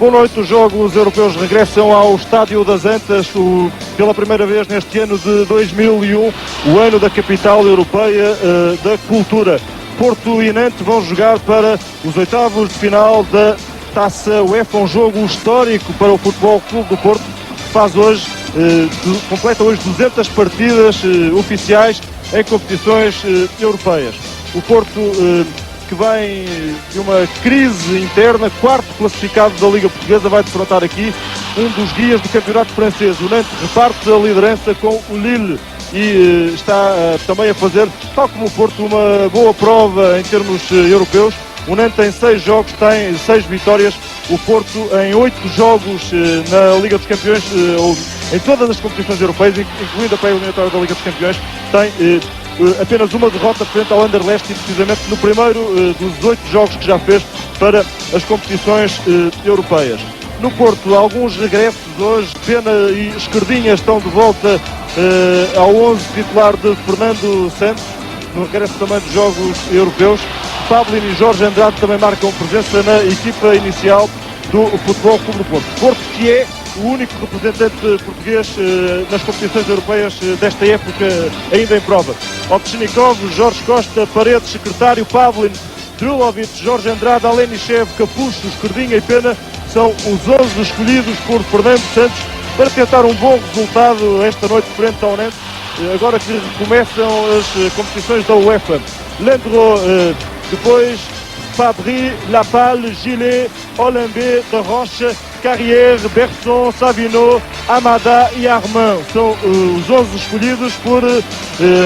Boa noite, os Jogos Europeus regressam ao Estádio das Antas pela primeira vez neste ano de 2001, o ano da capital europeia da cultura. Porto e Nantes vão jogar para os oitavos de final da Taça UEFA, um jogo histórico para o Futebol Clube do Porto, que completa hoje 200 partidas oficiais em competições europeias. O Porto, que vem de uma crise interna, quarto classificado da Liga Portuguesa, vai defrontar aqui um dos guias do campeonato francês. O Nantes reparte a liderança com o Lille e está também a fazer, tal como o Porto, uma boa prova em termos europeus. O Nantes em 6 jogos tem 6 vitórias, o Porto em 8 jogos na Liga dos Campeões, ou em todas as competições europeias, incluindo a pré-eliminatória da Liga dos Campeões, tem apenas uma derrota frente ao Anderlecht, e precisamente no primeiro dos 8 jogos que já fez para as competições europeias. No Porto, alguns regressos hoje. Pena e Esquerdinha estão de volta ao 11 titular de Fernando Santos, no regresso também dos jogos europeus. Pablo e Jorge Andrade também marcam presença na equipa inicial do Futebol Clube do Porto. Porto, que é o único representante português nas competições europeias desta época ainda em prova. Ovtchinnikov, Jorge Costa, Paredes, Secretário, Pavlin, Drulovic, Jorge Andrade, Alenichev, Capucho, Esquerdinha e Pena são os 11 escolhidos por Fernando Santos para tentar um bom resultado esta noite frente ao Nantes, agora que recomeçam as competições da UEFA. Landreau, depois Fabry, Lapalle, Gillet, Olymbe, De Roche, Carrière, Berson, Savino, Amada e Armand. São os 11 escolhidos por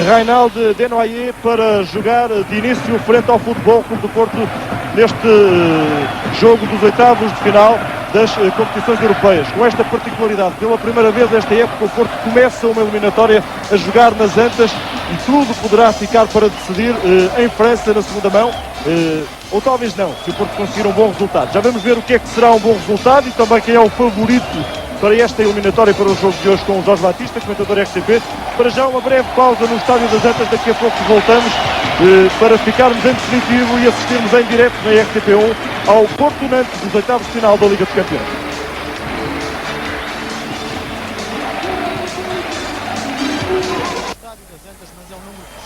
Reinald Desnoyers para jogar de início frente ao Futebol Clube do Porto neste jogo dos oitavos de final das competições europeias. Com esta particularidade, pela primeira vez esta época, o Porto começa uma eliminatória a jogar nas Antas e tudo poderá ficar para decidir em França na segunda mão, ou talvez não, se o Porto conseguir um bom resultado. Já vamos ver o que é que será um bom resultado e também quem é o favorito para esta eliminatória, para o jogo de hoje, com o Jorge Batista, comentador RTP. Para já uma breve pausa no Estádio das Antas, daqui a pouco voltamos para ficarmos em definitivo e assistirmos em direto na RTP1 ao Porto Nantes dos oitavos de final da Liga dos Campeões.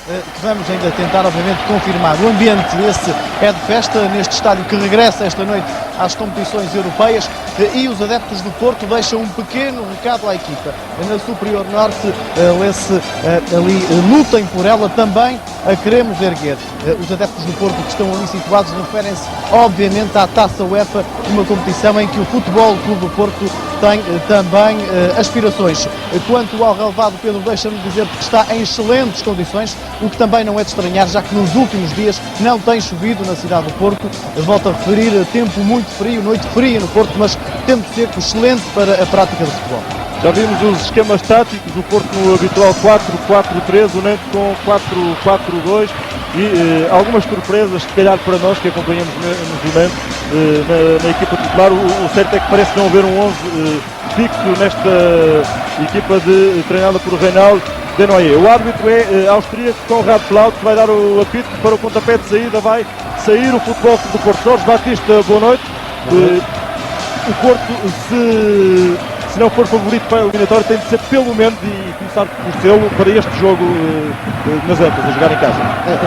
Que vamos ainda tentar, obviamente, confirmar. O ambiente esse é de festa neste estádio que regressa esta noite às competições europeias, e os adeptos do Porto deixam um pequeno recado à equipa. Na Superior Norte, lê-se ali, lutem por ela, também a queremos erguer. Os adeptos do Porto que estão ali situados referem-se, obviamente, à Taça UEFA, uma competição em que o Futebol Clube do Porto tem também aspirações. Quanto ao relevado, Pedro, deixa-me dizer que está em excelentes condições, o que também não é de estranhar, já que nos últimos dias não tem chovido na cidade do Porto. Volto a referir, tempo muito frio, noite fria no Porto, mas tempo seco, excelente para a prática de futebol. Já vimos os esquemas táticos, o Porto no habitual 4-4-3, o Nantes com 4-4-2 e algumas surpresas, se calhar para nós que acompanhamos o Nantes na equipa titular. O certo é que parece não haver um 11 fixo nesta equipa treinada por Reinald Desnoyers. O árbitro é austríaco, Konrad Plaut, que vai dar o apito para o pontapé de saída. Vai sair o Futebol Clube do Porto. Jorge Batista, boa noite. O Porto, se não for favorito para a eliminatória, tem de ser pelo menos, e começar por sê-lo, para este jogo nas Antas, a jogar em casa.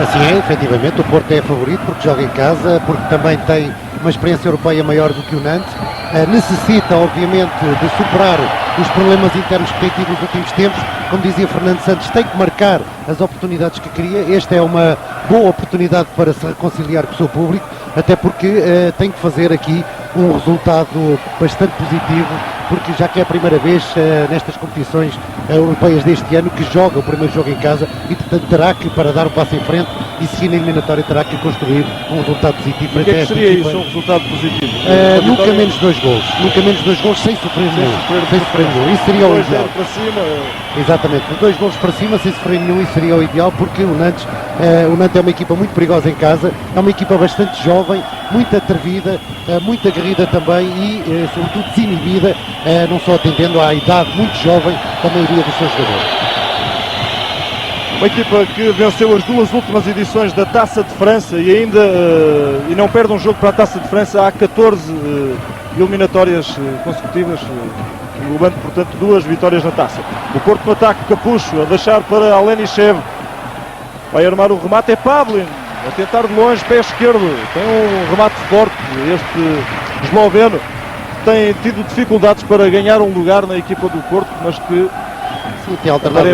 Assim é, efetivamente, o Porto é favorito porque joga em casa, porque também tem uma experiência europeia maior do que o Nantes. Necessita, obviamente, de superar os problemas internos que tem tido nos últimos tempos. Como dizia Fernando Santos, tem que marcar as oportunidades que cria. Esta é uma boa oportunidade para se reconciliar com o seu público, até porque tem que fazer aqui um resultado bastante positivo, porque já que é a primeira vez nestas competições europeias deste ano que joga o primeiro jogo em casa e, portanto, terá que, para dar um passo em frente e seguir na eliminatória, terá que construir um resultado positivo. O que é que seria isso, um resultado positivo? Nunca menos 2 gols, sem sofrer nenhum. Isso seria o ideal. Para cima. Exatamente, 2 gols para cima, sem sofrer nenhum, isso seria o ideal, porque o Nantes é uma equipa muito perigosa em casa, é uma equipa bastante jovem, muito atrevida, muito aguerrida também e, sobretudo, desinibida, não só atendendo à idade muito jovem da maioria dos seus jogadores. Uma equipa que venceu as duas últimas edições da Taça de França e ainda e não perde um jogo para a Taça de França há 14 eliminatórias consecutivas, englobando, portanto, 2 vitórias na Taça. O Porto no ataque, Capucho a deixar para Alenichev, vai armar o remate, é Pavlin a tentar de longe, pé esquerdo, tem um remate forte, este esloveno tem tido dificuldades para ganhar um lugar na equipa do Porto, mas que sim, tem alternado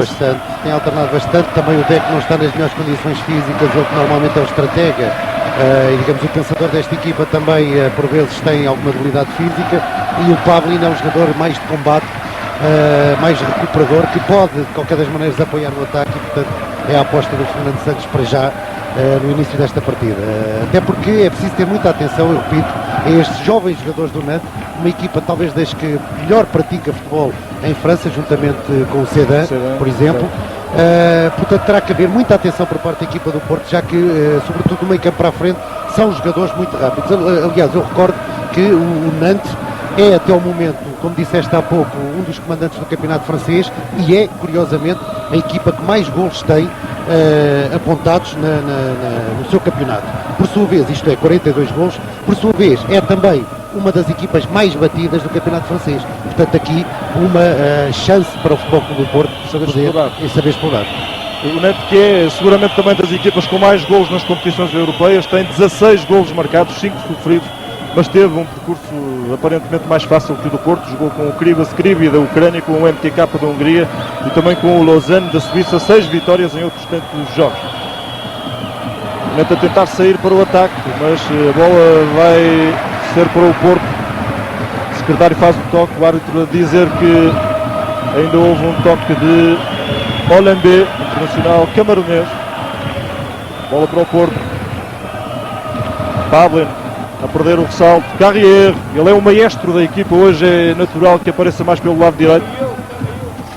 bastante, também o Deco não está nas melhores condições físicas, ele que normalmente é o estratega e digamos o pensador desta equipa também por vezes tem alguma debilidade física, e o Pavlin é um jogador mais de combate, mais recuperador, que pode de qualquer das maneiras apoiar no ataque, e portanto é a aposta do Fernando Santos para já no início desta partida, até porque é preciso ter muita atenção, eu repito, a estes jovens jogadores do Nantes, uma equipa talvez das que melhor pratica futebol em França, juntamente com o Sedan, por exemplo. Portanto, terá que haver muita atenção por parte da equipa do Porto, já que, sobretudo no meio campo para a frente, são jogadores muito rápidos. Aliás, eu recordo que o Nantes é, até ao momento, como disseste há pouco, um dos comandantes do campeonato francês e é, curiosamente, a equipa que mais golos tem apontados no seu campeonato. Por sua vez, isto é, 42 golos, por sua vez, é também uma das equipas mais batidas do campeonato francês. Portanto, aqui uma chance para o Futebol Clube do Porto saber explorar. O Nantes, que é seguramente também das equipas com mais golos nas competições europeias, tem 16 golos marcados, 5 sofridos, mas teve um percurso aparentemente mais fácil que o do Porto. Jogou com o Krivas Krivi da Ucrânia, com o MTK da Hungria e também com o Lausanne da Suíça, 6 vitórias em outros tantos jogos. O Nantes a tentar sair para o ataque, mas a bola vai ser para o Porto. O secretário faz o toque, o árbitro a dizer que ainda houve um toque de Olambé, internacional camaronês. Bola para o Porto. Pavlin a perder o ressalto. Carrier, ele é o maestro da equipa, hoje é natural que apareça mais pelo lado direito.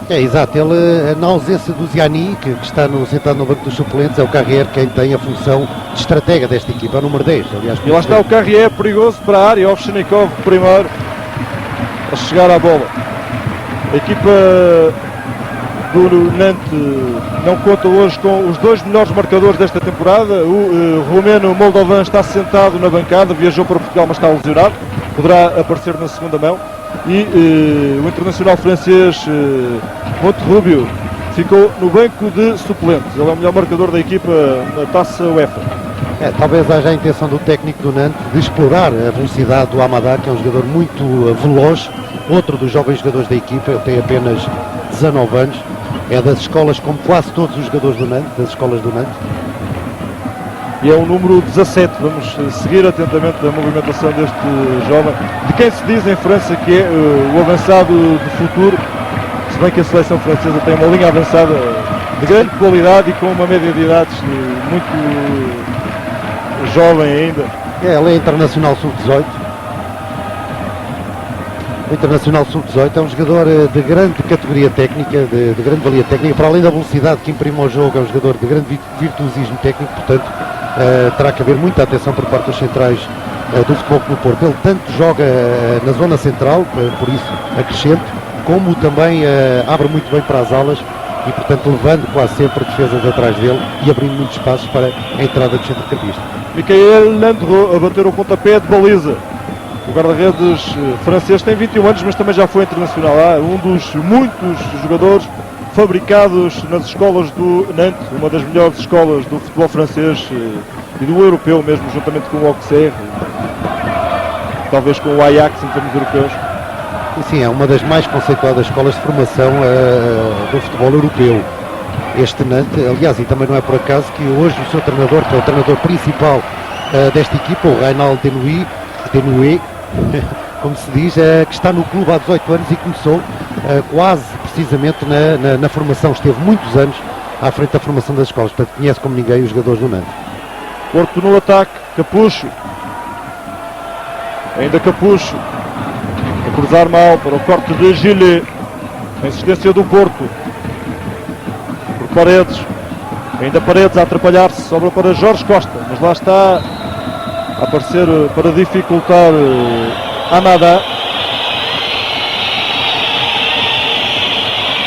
É, exato, ele na ausência do Ziani, que está sentado no banco dos suplentes, é o Carrier quem tem a função de estratega desta equipa, é o número 10, aliás. E lá está o Carrier, perigoso para a área, Ovchnikov primeiro a chegar à bola. A equipa do Nantes não conta hoje com os 2 melhores marcadores desta temporada. O romeno Moldovan está sentado na bancada, viajou para Portugal mas está lesionado, poderá aparecer na segunda mão. E o internacional francês Monterrubio ficou no banco de suplentes. Ele é o melhor marcador da equipa na Taça UEFA. Talvez haja a intenção do técnico do Nantes de explorar a velocidade do Amadá, que é um jogador muito veloz, outro dos jovens jogadores da equipa. Ele tem apenas 19 anos, é das escolas, como quase todos os jogadores do Nantes, das escolas do Nantes. E é o número 17, vamos seguir atentamente a movimentação deste jovem, de quem se diz em França que é o avançado de futuro, se bem que a seleção francesa tem uma linha avançada de grande qualidade e com uma média de idades muito jovem ainda. Ele é internacional sub-18. O internacional sub-18 é um jogador de grande categoria técnica, de grande valia técnica, para além da velocidade que imprime ao jogo, é um jogador de grande virtuosismo técnico, portanto terá que haver muita atenção por parte dos centrais do Futebol Clube do Porto. Ele tanto joga na zona central, por isso acrescente, como também abre muito bem para as alas e, portanto, levando quase sempre defesas atrás dele e abrindo muitos espaços para a entrada do centrocampista. Michael Landreau a bater o pontapé de baliza. O guarda-redes francês tem 21 anos, mas também já foi internacional. Um dos muitos jogadores fabricados nas escolas do Nantes, uma das melhores escolas do futebol francês e do europeu mesmo, juntamente com o Auxerre, talvez com o Ajax em termos europeus. Sim, é uma das mais conceituadas escolas de formação do futebol europeu. Este Nantes, aliás, e também não é por acaso que hoje o seu treinador, que é o treinador principal desta equipa, o Reinald Denoué, como se diz, que está no clube há 18 anos e começou quase precisamente na formação, esteve muitos anos à frente da formação das escolas, portanto conhece como ninguém os jogadores do Nantes. Porto no ataque, Capucho, ainda Capucho, a cruzar mal para o corte de Gillet, a insistência do Porto, por Paredes, ainda Paredes a atrapalhar-se, sobra para Jorge Costa, mas lá está a aparecer para dificultar Amadá.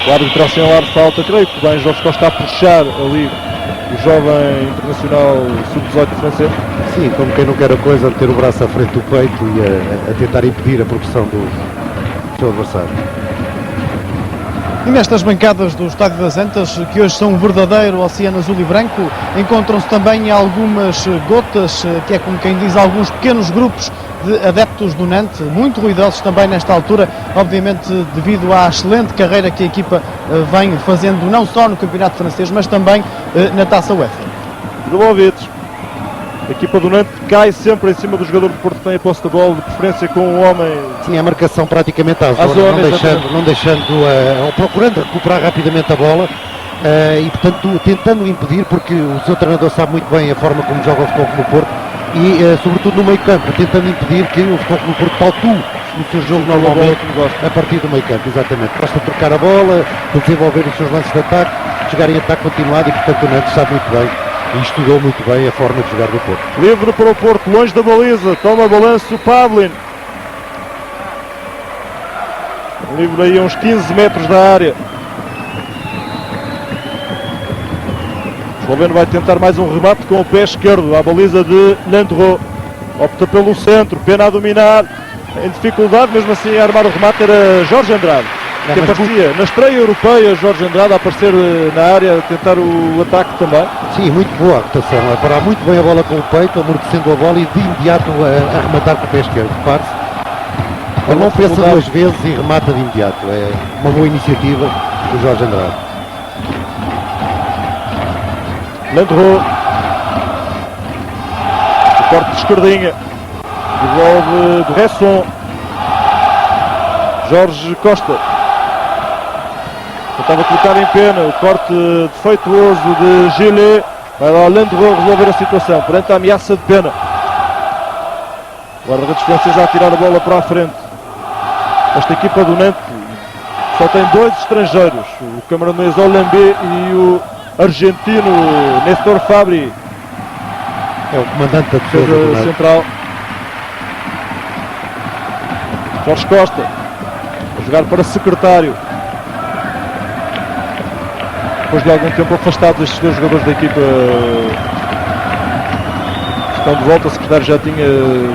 O árbitro assinalar falta, creio que bem, Jorge Costa a puxar ali o jovem internacional sub-18 francês. Sim, como quem não quer a coisa, de ter o braço à frente do peito e a tentar impedir a progressão do seu adversário. E nestas bancadas do Estádio das Antas, que hoje são um verdadeiro oceano azul e branco, encontram-se também algumas gotas, que é como quem diz, alguns pequenos grupos de adeptos do Nantes, muito ruidosos também nesta altura, obviamente devido à excelente carreira que a equipa vem fazendo, não só no Campeonato Francês, mas também na Taça UEFA. Drogovic. A equipa do Nantes cai sempre em cima do jogador do Porto que tem a posse da bola, de preferência com um homem. Sim, a marcação praticamente à zona, não deixando ou procurando recuperar rapidamente a bola e, portanto, tentando impedir, porque o seu treinador sabe muito bem a forma como joga o Futebol no Porto e, sobretudo, no meio campo, tentando impedir que o Futebol no Porto taltue no seu jogo normalmente a partir do meio campo, exatamente. Basta trocar a bola, desenvolver os seus lances de ataque, chegar em ataque continuado e, portanto, o Nantes sabe muito bem e estudou muito bem a forma de jogar do Porto. Livre para o Porto, longe da baliza, toma balanço Pavlin. Livre aí a uns 15 metros da área. O esloveno vai tentar mais um remate com o pé esquerdo, à baliza de Landreau. Opta pelo centro, Pena a dominar, em dificuldade, mesmo assim a armar o remate era Jorge Andrade. Que aparecia na estreia europeia, Jorge Andrade a aparecer na área, a tentar o ataque também. Sim, muito boa a rotação, a parar muito bem a bola com o peito, amortecendo a bola e de imediato a rematar com o pé esquerdo. Repare-se, ele não pensa duas vezes e remata de imediato. É uma boa iniciativa do Jorge Andrade. Landreau, o corte de esquerdinha, devolve do Resson. Jorge Costa tentava colocar em Pena, o corte defeituoso de Gillet. Vai lá Landreau resolver a situação perante a ameaça de Pena. Guarda-redes francês a tirar a bola para a frente. Esta equipa do Nantes só tem dois estrangeiros, o camaronês Olambé e o argentino Néstor Fabri. É o comandante da defesa central. Jorge Costa a jogar para secretário. Depois de algum tempo afastados, estes dois jogadores da equipa estão de volta. O secretário já tinha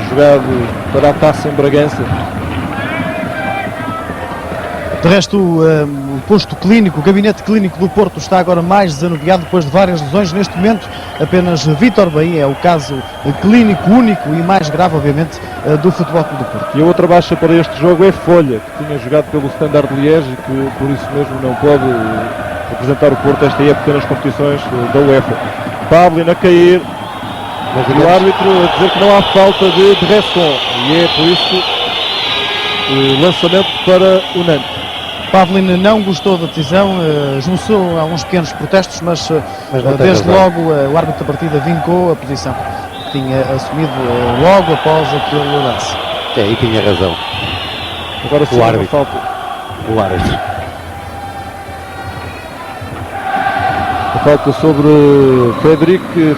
jogado para a Taça em Bragança. De resto, o posto clínico, o gabinete clínico do Porto está agora mais desanuviado depois de várias lesões. Neste momento, apenas Vítor Bahia é o caso clínico único e mais grave, obviamente, do Futebol Clube do Porto. E a outra baixa para este jogo é Folha, que tinha jogado pelo Standard de Liège e que por isso mesmo não pode representar o Porto esta época nas competições da UEFA. Pavlin a cair, mas o árbitro a dizer que não há falta de Resson e é por isso lançamento para o Nantes. Pavlin não gostou da decisão, juntou alguns pequenos protestos, mas desde logo o árbitro da partida vincou a posição que tinha assumido logo após aquele lance. É, e tinha razão. Agora sim, o árbitro. Falta. O árbitro. A falta sobre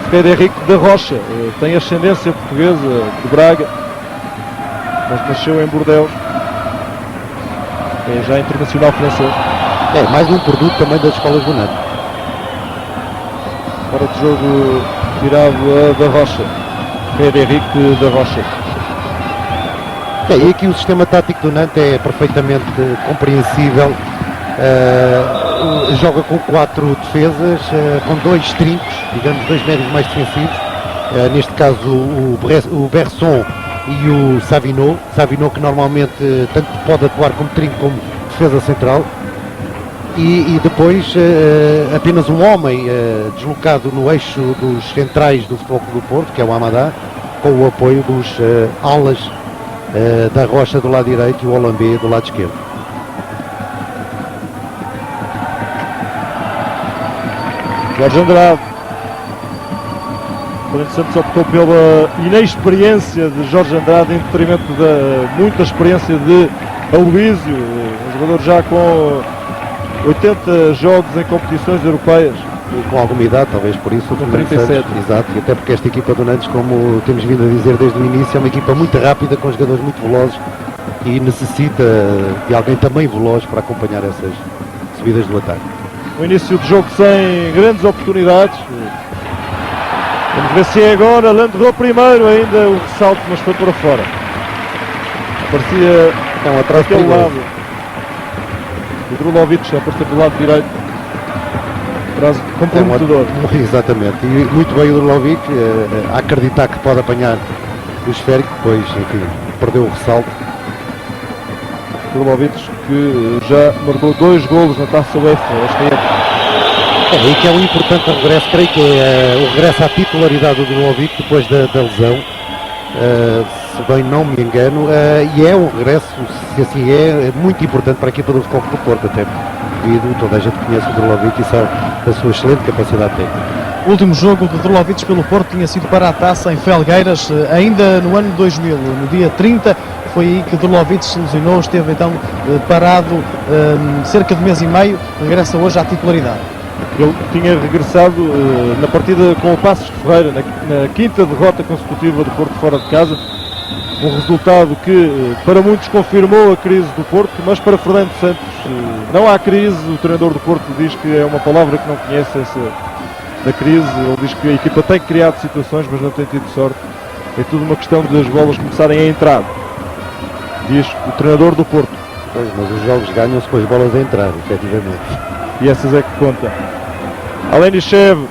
Frederic da Rocha, tem ascendência portuguesa de Braga, mas nasceu em Bordeaux. É já internacional francês. É, mais um produto também das escolas do Nantes. Fora de jogo tirado a da Rocha. Frederic da Rocha. É, e aqui o sistema tático do Nantes é perfeitamente compreensível. Joga com 4 defesas, com 2 trincos, digamos 2 médios mais defensivos. Neste caso o Berson e o Savinot que normalmente tanto pode atuar como trinco como defesa central, e depois apenas um homem deslocado no eixo dos centrais do Futebol Clube do Porto, que é o Amadá, com o apoio dos alas da Rocha do lado direito e o Olambé do lado esquerdo. Jorge Andrade. O Santos optou pela inexperiência de Jorge Andrade em detrimento da muita experiência de Aloísio, um jogador já com 80 jogos em competições europeias. E com alguma idade, talvez por isso. Com 37. Santos, exato, e até porque esta equipa do Nantes, como temos vindo a dizer desde o início, é uma equipa muito rápida, com jogadores muito velozes e necessita de alguém também veloz para acompanhar essas subidas do ataque. O início de jogo sem grandes oportunidades. Vamos ver se é agora. Landreau primeiro, ainda o ressalto, mas foi para fora. Parecia Atrás daquele lado. O Drulovic apareceu do lado direito. Traz comprometedor. Exatamente. E muito bem o Drulovic a acreditar que pode apanhar o esférico, pois, enfim, perdeu o ressalto. Drulovic que já marcou 2 golos na Taça UEFA esta época. E que é um importante regresso, creio que é o regresso à titularidade do Drulovic depois da lesão, se bem não me engano, e é um regresso, se assim é muito importante para a equipa do Futebol Clube do Porto, até devido, toda a gente conhece o Drulovic e sabe a sua excelente capacidade técnica. O último jogo de Drulovic pelo Porto tinha sido para a Taça em Felgueiras, ainda no ano 2000, no dia 30, foi aí que Drulovic se lesionou, esteve então parado cerca de mês e meio, regressa hoje à titularidade. Ele tinha regressado na partida com o Passos de Ferreira, na 5ª derrota consecutiva do Porto fora de casa, um resultado que para muitos confirmou a crise do Porto, mas para Fernando Santos não há crise. O treinador do Porto diz que é uma palavra que não conhece, essa da crise. Ele diz que a equipa tem criado situações, mas não tem tido sorte. É tudo uma questão de as bolas começarem a entrar, diz o treinador do Porto. Pois, mas os jogos ganham-se com as bolas a entrar, efetivamente. E essas é que conta. Alenichev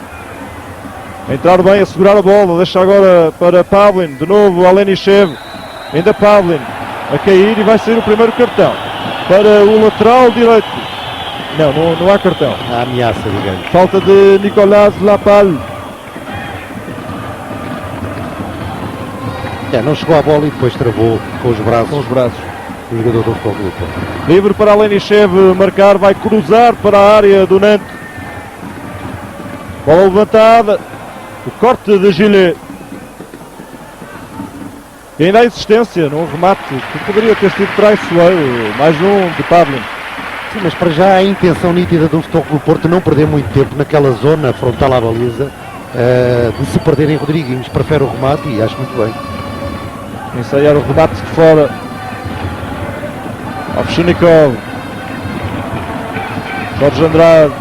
a entrar bem, a segurar a bola, deixa agora para Pavlin, de novo Alenichev, ainda Pavlin a cair e vai sair o primeiro cartão para o lateral direito. Não há cartão. A ameaça, digamos. Falta de Nicolas Lapalhe. Não chegou à bola e depois travou com os braços. O jogador do Futebol Clube do Porto. Livre para Alenichev marcar, vai cruzar para a área do Nantes. Bola levantada, o corte de Gillet. E ainda há insistência num remate que poderia ter sido traiçoeiro, mais um de Pavlin. Sim, mas para já a intenção nítida do Futebol Clube do Porto não perder muito tempo naquela zona frontal à baliza, de se perderem Rodriguinhos, prefere o remate e acho muito bem. Ensaiar o remate de fora. Ovchinnikov. Jorge Andrade.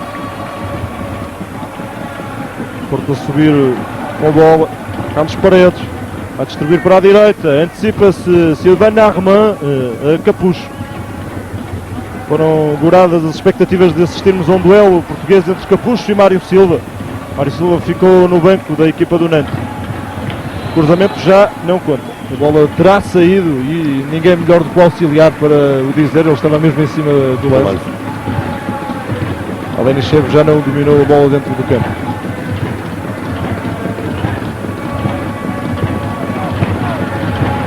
Porto a subir com a bola. Carlos Paredes. Vai distribuir para a direita. Antecipa-se Sylvain Armand a Capucho. Foram douradas as expectativas de assistirmos a um duelo português entre Capucho e Mário Silva. Mário Silva ficou no banco da equipa do Nantes. O cruzamento já não conta. A bola terá saído e ninguém melhor do que o auxiliar para o dizer. Ele estava mesmo em cima do lance. Alenichev já não dominou a bola dentro do campo.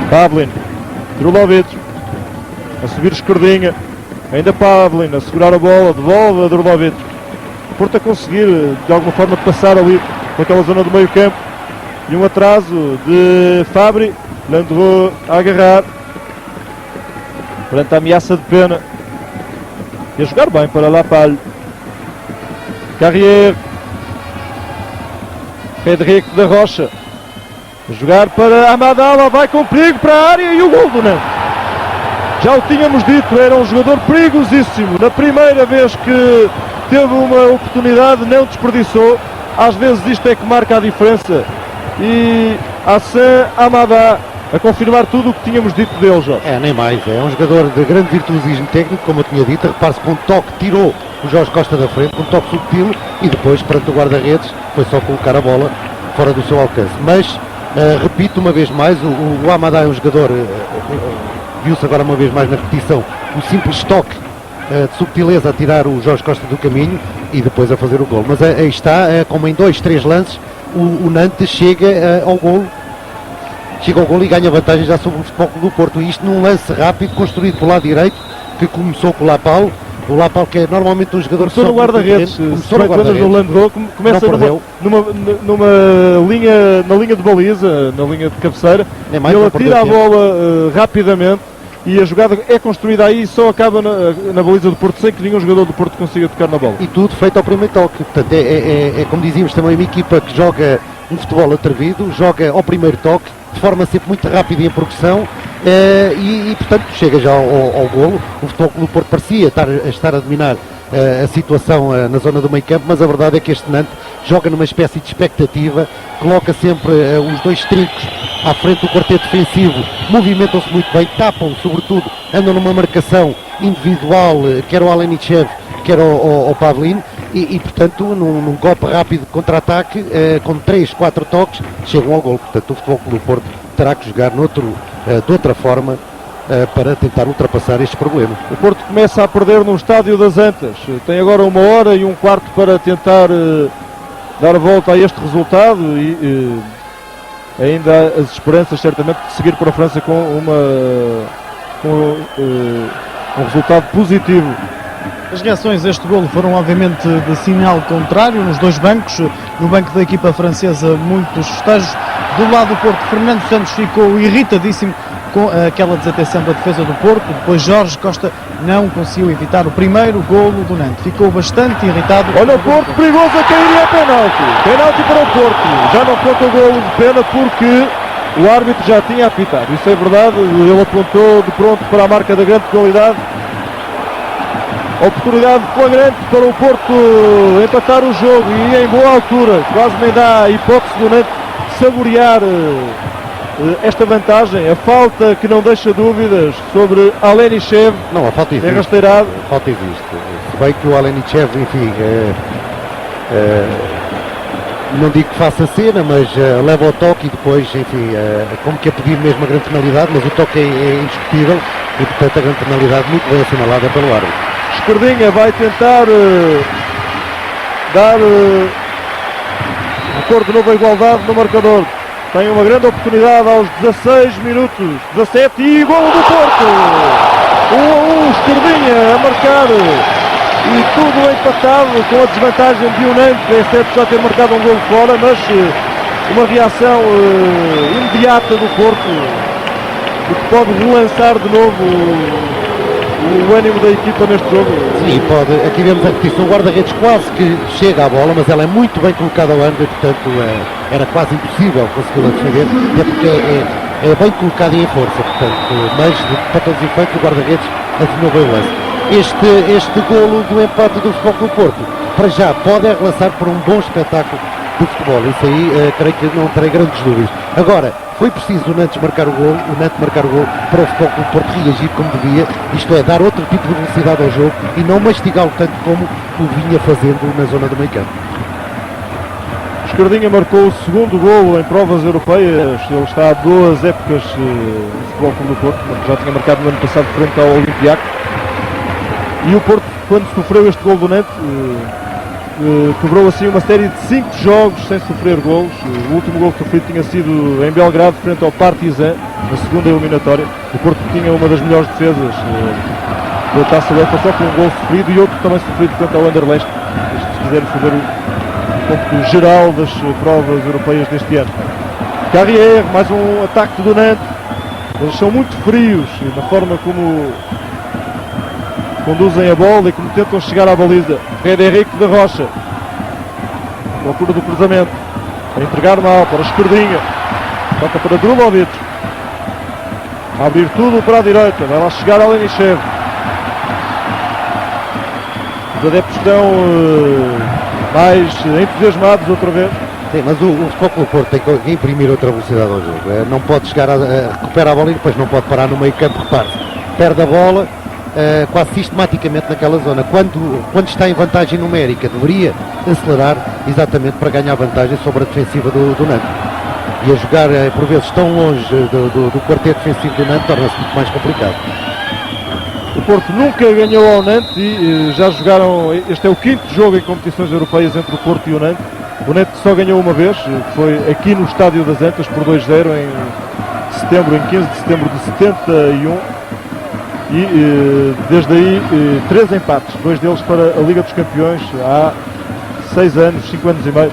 Pavlin, Drulovic a subir esquerdinha, ainda Pavlin a segurar a bola, devolve a Drulovic. Porto a conseguir de alguma forma passar ali naquela zona do meio campo e um atraso de Fabri. Landreau a agarrar perante a ameaça de pena e a jogar bem para Lapalhe. Carrière, Pedrique da Rocha a jogar para Amadala, vai com perigo para a área e o gol do Nantes. Já o tínhamos dito, era um jogador perigosíssimo. Na primeira vez que teve uma oportunidade não desperdiçou. Às vezes isto é que marca a diferença. E Hassan Amada a confirmar tudo o que tínhamos dito dele, Jorge. Nem mais, é um jogador de grande virtuosismo técnico, como eu tinha dito. Repare-se, com um toque tirou o Jorge Costa da frente, com um toque subtil, e depois, perante o guarda-redes, foi só colocar a bola fora do seu alcance. Mas, repito uma vez mais, o Amada é um jogador, viu-se agora uma vez mais na repetição, um simples toque de subtileza a tirar o Jorge Costa do caminho e depois a fazer o gol. Mas aí está, como em 2, 3 lances, o Nantes chega ao golo. Chega ao golo e ganha vantagem já sobre o Futebol Clube do Porto. E isto num lance rápido, construído pelo lado direito, que começou com o Lapal. O Lapal, que é normalmente um jogador... Começou no guarda-redes. Começou no guarda-redes. O Landreau começa na linha de baliza, na linha de cabeceira. Ele atira a bola rapidamente e a jogada é construída aí e só acaba na baliza do Porto, sem que nenhum jogador do Porto consiga tocar na bola. E tudo feito ao primeiro toque. Portanto, é como dizíamos também, uma equipa que joga um futebol atrevido, joga ao primeiro toque, de forma sempre muito rápida e em progressão, e portanto chega já ao golo. O Futebol Clube do Porto parecia estar a dominar a situação na zona do meio campo, mas a verdade é que este Nantes joga numa espécie de expectativa, coloca sempre os dois trincos à frente do quarteto defensivo, movimentam-se muito bem, tapam sobretudo, andam numa marcação individual, quer o Alenichev, quer o Pavlin, e portanto num golpe rápido de contra-ataque, com 3, 4 toques, chegam ao gol. Portanto o Futebol Clube do Porto terá que jogar de outra forma para tentar ultrapassar estes problemas. O Porto começa a perder no Estádio das Antas, tem agora 1 hora e um quarto para tentar dar a volta a este resultado e ainda há as esperanças certamente de seguir para a França com um resultado positivo. As reações a este golo foram obviamente de sinal contrário nos dois bancos. No banco da equipa francesa, muitos festejos. Do lado do Porto, Fernando Santos ficou irritadíssimo com aquela desatenção da defesa do Porto. Depois Jorge Costa não conseguiu evitar o primeiro golo do Nantes. Ficou bastante irritado. Olha o Porto perigoso a cair e a penalti. Penalti para o Porto. Já não conta o golo de pena porque o árbitro já tinha apitado. Isso é verdade. Ele apontou de pronto para a marca da grande qualidade. Oportunidade flagrante para o Porto empatar o jogo e em boa altura. Quase nem dá a hipótese do Nantes saborear esta vantagem. A falta que não deixa dúvidas sobre Alenichev. Não, a falta existe. É rasteirado. A falta existe. Se bem que o Alenichev, enfim, não digo que faça cena, mas leva o toque e depois, enfim, como que a pedir mesmo a grande penalidade, mas o toque é indiscutível e, portanto, a grande penalidade muito bem assinalada pelo árbitro. Esquerdinha vai tentar dar recorde de novo a igualdade no marcador. Tem uma grande oportunidade aos 16 minutos, 17 e gol do Porto. 1-1, Esquerdinha a marcar e tudo empatado com a desvantagem de Nantes. É certo já ter marcado um gol fora, mas uma reação imediata do Porto, o que pode relançar de novo o ânimo da equipa neste jogo. Sim, pode. Aqui vemos a repetição. O guarda-redes quase que chega à bola, mas ela é muito bem colocada ao ângulo e, portanto, era quase impossível consegui-la defender, até porque é bem colocada e em força, portanto, mas para todos os efeitos o guarda-redes adivinhou bem o lance. Este golo do empate do Futebol Clube do Porto, para já, pode relançar por um bom espetáculo do futebol. Isso aí, creio que não terei grandes dúvidas. Agora, foi preciso o Nantes marcar o gol para o Futebol Clube do Porto reagir como devia, isto é, dar outro tipo de velocidade ao jogo e não mastigá-lo tanto como o vinha fazendo na zona do meio campo. Esquerdinha marcou o segundo golo em provas europeias. Ele está há 2 épocas no Futebol Clube do Porto, já tinha marcado no ano passado frente ao Olympiacos. E o Porto, quando sofreu este gol do Nantes, quebrou assim uma série de 5 jogos sem sofrer golos. O último gol sofrido tinha sido em Belgrado frente ao Partizan, na segunda eliminatória. O Porto tinha uma das melhores defesas da Taça UEFA, só com um gol sofrido e outro também sofrido frente ao Anderlecht. Se quisermos saber o ponto geral das provas europeias deste ano. Carrière, mais um ataque do Nantes. Eles são muito frios na forma como conduzem a bola e como tentam chegar à baliza. Frederico da Rocha, procura do cruzamento, a entregar mal para a Esquerdinha, toca para Drulovic, a abrir tudo para a direita, vai lá chegar a Alenichev. Os adeptos estão mais entusiasmados outra vez. Sim, mas o Futebol Clube do Porto tem que imprimir outra velocidade ao jogo. Não pode chegar recupera a bola e depois não pode parar no meio campo, repare-se, perde a bola quase sistematicamente naquela zona. Quando está em vantagem numérica, deveria acelerar exatamente para ganhar vantagem sobre a defensiva do Nantes. E a jogar por vezes tão longe do quarteto defensivo do Nantes torna-se muito mais complicado. O Porto nunca ganhou ao Nantes e já jogaram, este é o 5º jogo em competições europeias entre o Porto e o Nantes. O Nantes só ganhou uma vez, foi aqui no Estádio das Antas por 2-0 em 15 de setembro de 71. E desde aí 3 empates, 2 deles para a Liga dos Campeões há 6 anos, 5 anos e meio.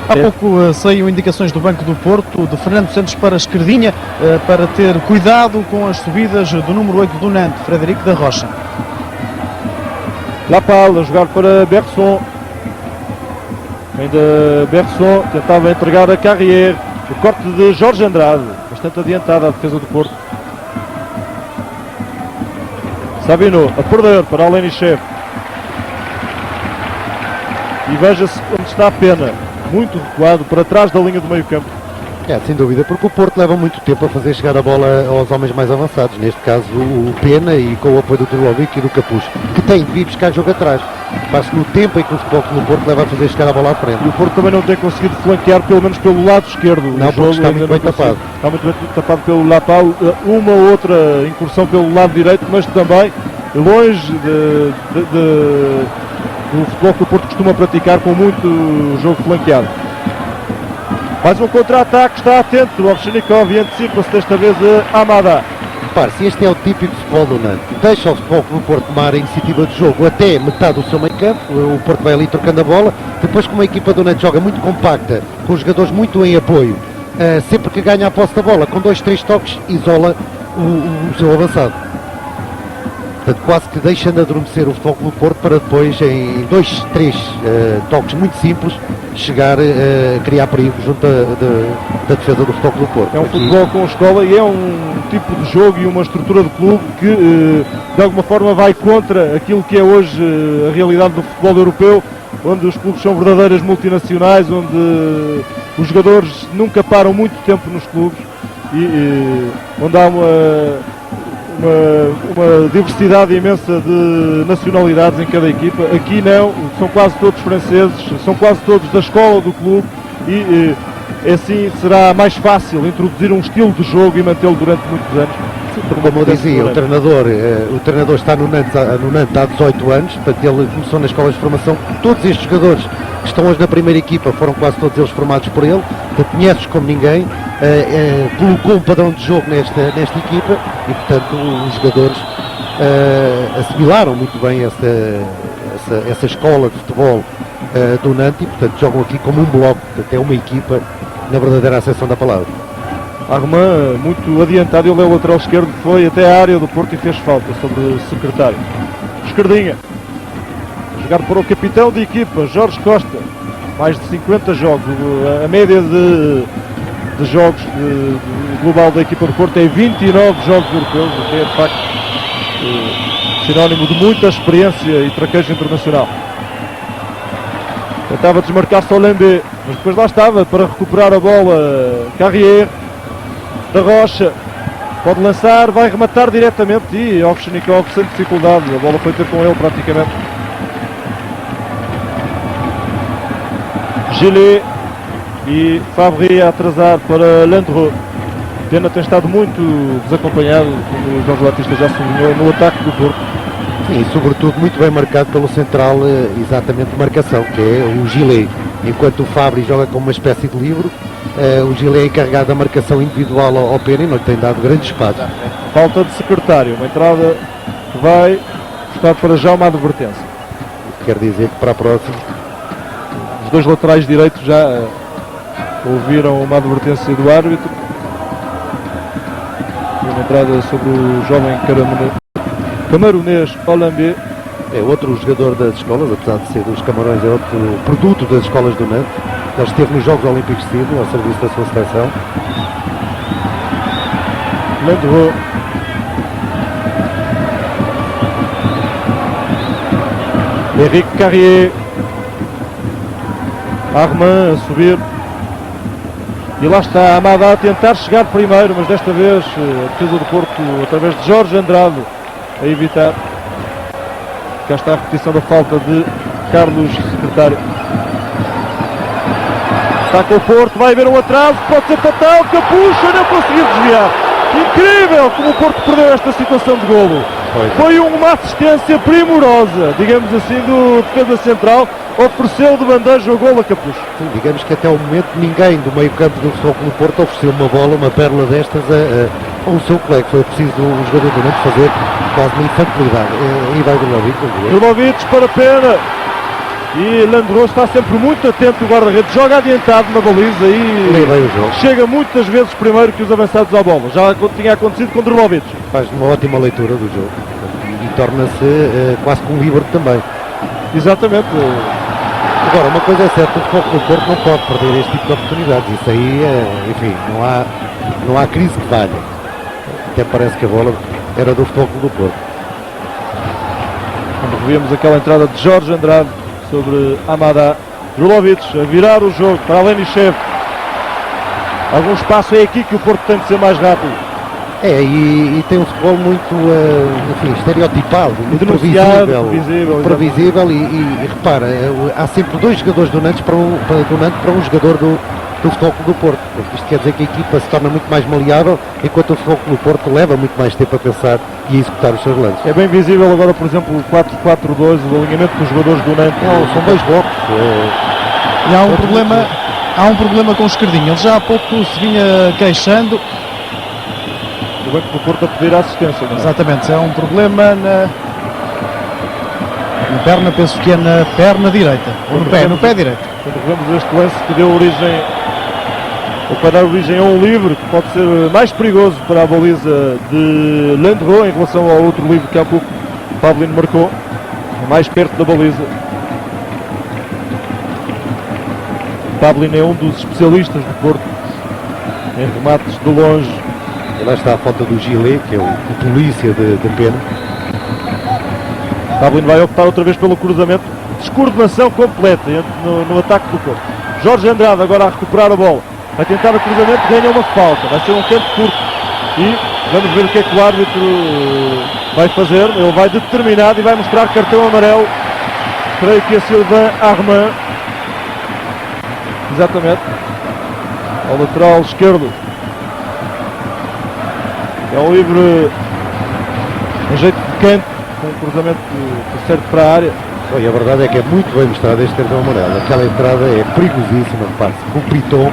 Há pouco saíram indicações do Banco do Porto, de Fernando Santos para a Esquerdinha, para ter cuidado com as subidas do número 8 do Nantes, Frederico da Rocha. Lapal a jogar para Bergson. Ainda Bergson tentava entregar a Carrière. O corte de Jorge Andrade, bastante adiantada a defesa do Porto. Sabino a perder para Alenichev. E veja-se onde está a Pena, muito recuado, para trás da linha do meio campo. Sem dúvida, porque o Porto leva muito tempo a fazer chegar a bola aos homens mais avançados, neste caso o Pena, e com o apoio do Trlovic e do Capucho, que tem de vir buscar jogo atrás. Basta no tempo em que o Futebol Clube do Porto leva a fazer chegar a bola à frente. E o Porto também não tem conseguido flanquear, pelo menos pelo lado esquerdo. Não, porque está muito bem tapado. Está muito bem tapado pelo Lapau, uma ou outra incursão pelo lado direito, mas também longe do futebol que o Porto costuma praticar, com muito jogo flanqueado. Mais um contra-ataque, está atento o Ovchinnikov e antecipa-se desta vez a Amada. Repare-se, este é o típico futebol do Nantes. Deixa o Futebol Clube do Porto tomar a iniciativa de jogo até metade do seu meio campo, o Porto vai ali trocando a bola, depois como a equipa do Nantes joga muito compacta, com os jogadores muito em apoio, sempre que ganha a posse da bola, com 2, 3 toques, isola o seu avançado. Portanto, quase que deixa de adormecer o Futebol Clube do Porto para depois, em 2, 3 toques muito simples, chegar a criar perigo junto da defesa do Futebol Clube do Porto. É um futebol com escola e é um tipo de jogo e uma estrutura do clube que de alguma forma vai contra aquilo que é hoje a realidade do futebol europeu, onde os clubes são verdadeiras multinacionais, onde os jogadores nunca param muito tempo nos clubes e onde há uma diversidade imensa de nacionalidades em cada equipa. Aqui não, são quase todos franceses, são quase todos da escola do clube e assim será mais fácil introduzir um estilo de jogo e mantê-lo durante muitos anos. Como eu dizia, o treinador está no Nantes há 18 anos, portanto ele começou nas escolas de formação. Todos estes jogadores que estão hoje na primeira equipa foram quase todos eles formados por ele, conhece-os como ninguém, colocou um padrão de jogo nesta equipa e portanto os jogadores assimilaram muito bem essa escola de futebol do Nantes e portanto jogam aqui como um bloco, portanto é uma equipa na verdadeira acessão da palavra. Armand muito adiantado, ele é o lateral esquerdo, foi até a área do Porto e fez falta sobre o secretário. Esquerdinha, jogar para o capitão de equipa, Jorge Costa, mais de 50 jogos, a média de jogos global da equipa do Porto é 29 jogos europeus, o que é de facto sinónimo de muita experiência e traquejo internacional. Tentava desmarcar Solembe, mas depois lá estava para recuperar a bola Carrier. Da Rocha pode lançar, vai rematar diretamente e Ovchinnikov sem dificuldade, a bola foi ter com ele praticamente. Gillet e Fabry a atrasar para Landreau. Pena tem estado muito desacompanhado, como o Jorge Batista já sublinhou, no ataque do Porto. Sim, e sobretudo muito bem marcado pelo central, exatamente de marcação, que é o Gillet. Enquanto o Fabry joga como uma espécie de livro, o Gillet é encarregado da marcação individual ao Pena e não lhe tem dado grande espaço. Falta de secretário, uma entrada que vai custar para já uma advertência. Quer dizer que para a próxima... Os dois laterais direitos já ouviram uma advertência do árbitro. Uma entrada sobre o jovem camarunês Olambe. É outro jogador das escolas, apesar de ser dos Camarões, é outro produto das escolas do Nantes. Ele esteve nos Jogos Olímpicos de Sydney, ao serviço da sua seleção. Landreau. Henrique Carrier. Armand a subir. E lá está a Amada a tentar chegar primeiro, mas desta vez a defesa do Porto, através de Jorge Andrade, a evitar. Cá está a repetição da falta de Carlos Secretário. Está com o Porto, vai haver um atraso, pode ser fatal, Capucho não conseguiu desviar. Incrível como o Porto perdeu esta situação de golo. Foi uma assistência primorosa, digamos assim, do defesa central, ofereceu de bandeja o golo a Capucho. Sim, digamos que até o momento ninguém do meio campo do Futebol Clube do Porto ofereceu uma bola, uma pérola destas a um seu colega. Foi preciso um jogador do Nantes fazer quase uma infantilidade. E vai Grlovic para Pena. E Landreau está sempre muito atento, o guarda-redes joga adiantado na baliza e chega muitas vezes primeiro que os avançados à bola. Já tinha acontecido com Grlovic. Faz uma ótima leitura do jogo e torna-se quase com um livre também. Exatamente. Agora, uma coisa é certa, o Futebol do Porto não pode perder este tipo de oportunidades. Isso aí, enfim, não há crise que valha. Até parece que a bola era do Futebol do Porto. Revíamos aquela entrada de Jorge Andrade sobre Amada. Drulovic a virar o jogo para Alenichev. Algum espaço é aqui que o Porto tem de ser mais rápido. E tem um futebol muito enfim, estereotipado, muito previsível e repara, há sempre dois jogadores do Nantes para um jogador do Futebol Clube do Porto. Isto quer dizer que a equipa se torna muito mais maleável, enquanto o Futebol Clube do Porto leva muito mais tempo a pensar e a executar os seus lances. É bem visível agora, por exemplo, o 4-4-2, o alinhamento dos jogadores do Nantes. São dois blocos. E há um problema com o Esquerdinho. Ele já há pouco se vinha queixando. O Banco do Porto a pedir assistência. Não é? Exatamente, é um problema na perna, penso que é na perna direita, ou no pé direito. Quando vemos este lance que deu origem, ou para dar origem a um livre, que pode ser mais perigoso para a baliza de Landreau em relação ao outro livre que há pouco Pavlin marcou, mais perto da baliza. Pavlin é um dos especialistas do Porto em remates de longe. E lá está a falta do Gillet, que é o polícia de pena. Pavlin vai optar outra vez pelo cruzamento. Descoordenação completa no ataque do Porto. Jorge Andrade agora a recuperar a bola. Vai tentar o cruzamento, ganha uma falta. Vai ser um tempo curto. E vamos ver o que é que o árbitro vai fazer. Ele vai determinado e vai mostrar cartão amarelo. Creio que a Sylvain Armand. Exatamente. Ao lateral esquerdo. É um livre em jeito de canto, com um cruzamento que serve para a área. E a verdade é que é muito bem mostrado este cartão amarelo. Aquela entrada é perigosíssima, repare-se. O Piton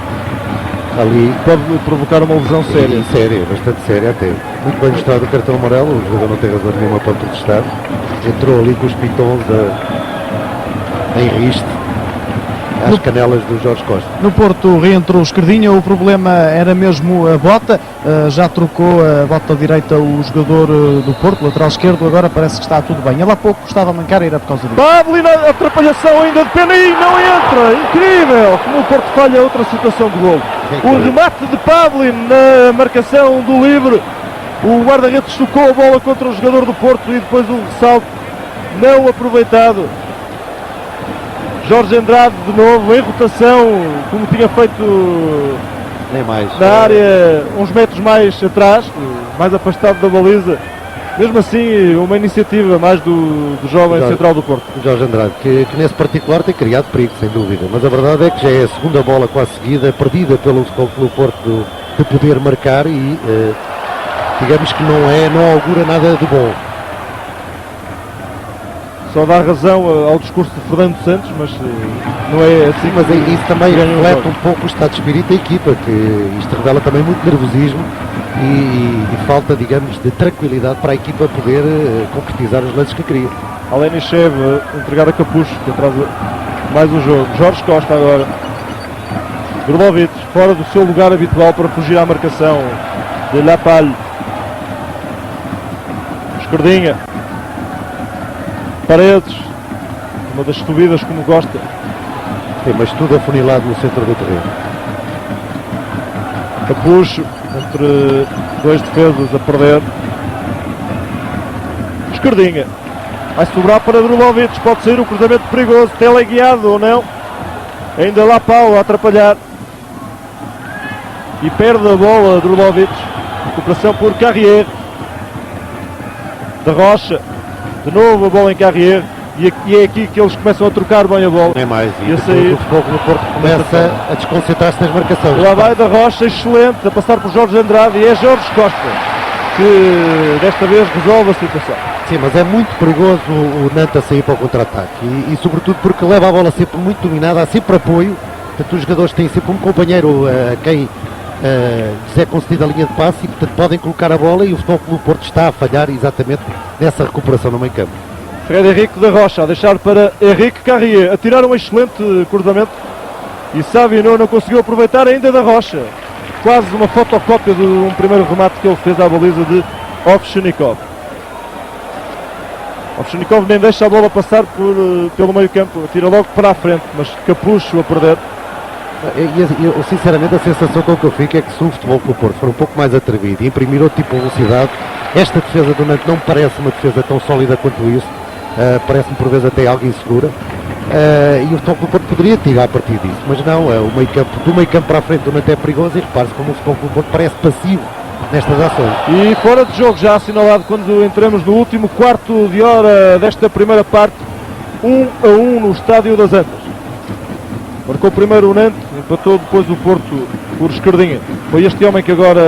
ali pode provocar uma lesão séria. Séria, bastante séria até. Muito bem mostrado o cartão amarelo, o jogador não tem razão nenhuma para protestar. Entrou ali com os pitons em riste, às canelas do Jorge Costa. No Porto reentrou o Esquerdinha, o problema era mesmo a bota, já trocou a bota direita o jogador do Porto, lateral esquerdo, agora parece que está tudo bem. Ele há pouco estava a mancar e era por causa disso. Pavlin, a atrapalhação ainda de pena e não entra, incrível, como o Porto falha outra situação de golo. O remate de Pavlin na marcação do livre, o guarda-redes tocou a bola contra o jogador do Porto e depois um ressalto não aproveitado. Jorge Andrade de novo em rotação, como tinha feito nem mais na área, uns metros mais atrás, mais afastado da baliza. Mesmo assim, uma iniciativa mais do jovem central do Porto. Jorge Andrade, que nesse particular tem criado perigo, sem dúvida, mas a verdade é que já é a segunda bola quase seguida, perdida pelo Porto de poder marcar e digamos que não augura nada de bom. Só dá razão ao discurso de Fernando Santos, mas não é assim. Mas isso também reflete um pouco o estado de espírito da equipa, que isto revela também muito nervosismo e falta, digamos, de tranquilidade para a equipa poder concretizar os lances que queria. Alenichev entregado a Capucho, que atrasa mais um jogo. Jorge Costa agora. Drulovic fora do seu lugar habitual para fugir à marcação de Lapalhe. Esquerdinha. Paredes, uma das subidas como gosta. Sim, mas tudo afunilado no centro do terreno. Capucho, entre dois defesas a perder. Esquerdinha. Vai sobrar para Drulovic, pode sair o cruzamento perigoso, teleguiado ou não. Ainda lá Paulo a atrapalhar. E perde a bola Drulovic. Recuperação por Carrier. Da Rocha. De novo a bola em Carrier e é aqui que eles começam a trocar bem a bola. Nem mais. E a sair. O Futebol Clube do Porto começa a desconcentrar-se nas marcações. Lá vai da Rocha, excelente, a passar por Jorge Andrade e é Jorge Costa que desta vez resolve a situação. Sim, mas é muito perigoso o Nantes a sair para o contra-ataque e sobretudo porque leva a bola sempre muito dominada, há sempre apoio, portanto os jogadores têm sempre um companheiro a quem lhes é concedida a linha de passe e portanto podem colocar a bola e o Futebol Clube do Porto está a falhar exatamente nessa recuperação no meio campo. Frederico da Rocha a deixar para Henrique Carrier, a tirar um excelente cruzamento e Savino não conseguiu aproveitar ainda da Rocha. Quase uma fotocópia de um primeiro remate que ele fez à baliza de Ovchinnikov. Ovchinnikov nem deixa a bola passar pelo meio campo, tira logo para a frente, mas Capucho a perder. Eu sinceramente a sensação com que eu fico é que se o Futebol Clube do Porto for um pouco mais atrevido e imprimir outro tipo de velocidade, esta defesa do Nantes não me parece uma defesa tão sólida quanto isso parece-me por vezes até algo insegura. E o Futebol Clube do Porto poderia tirar a partir disso, mas não, o meio campo, do meio campo para a frente o Nantes é perigoso, e repare-se como o Futebol Clube do Porto parece passivo nestas ações. E fora de jogo, já assinalado quando entramos no último quarto de hora desta primeira parte, 1-1 no Estádio das Antas. Marcou primeiro o Nantes, empatou depois o Porto por esquerdinha. Foi este homem que agora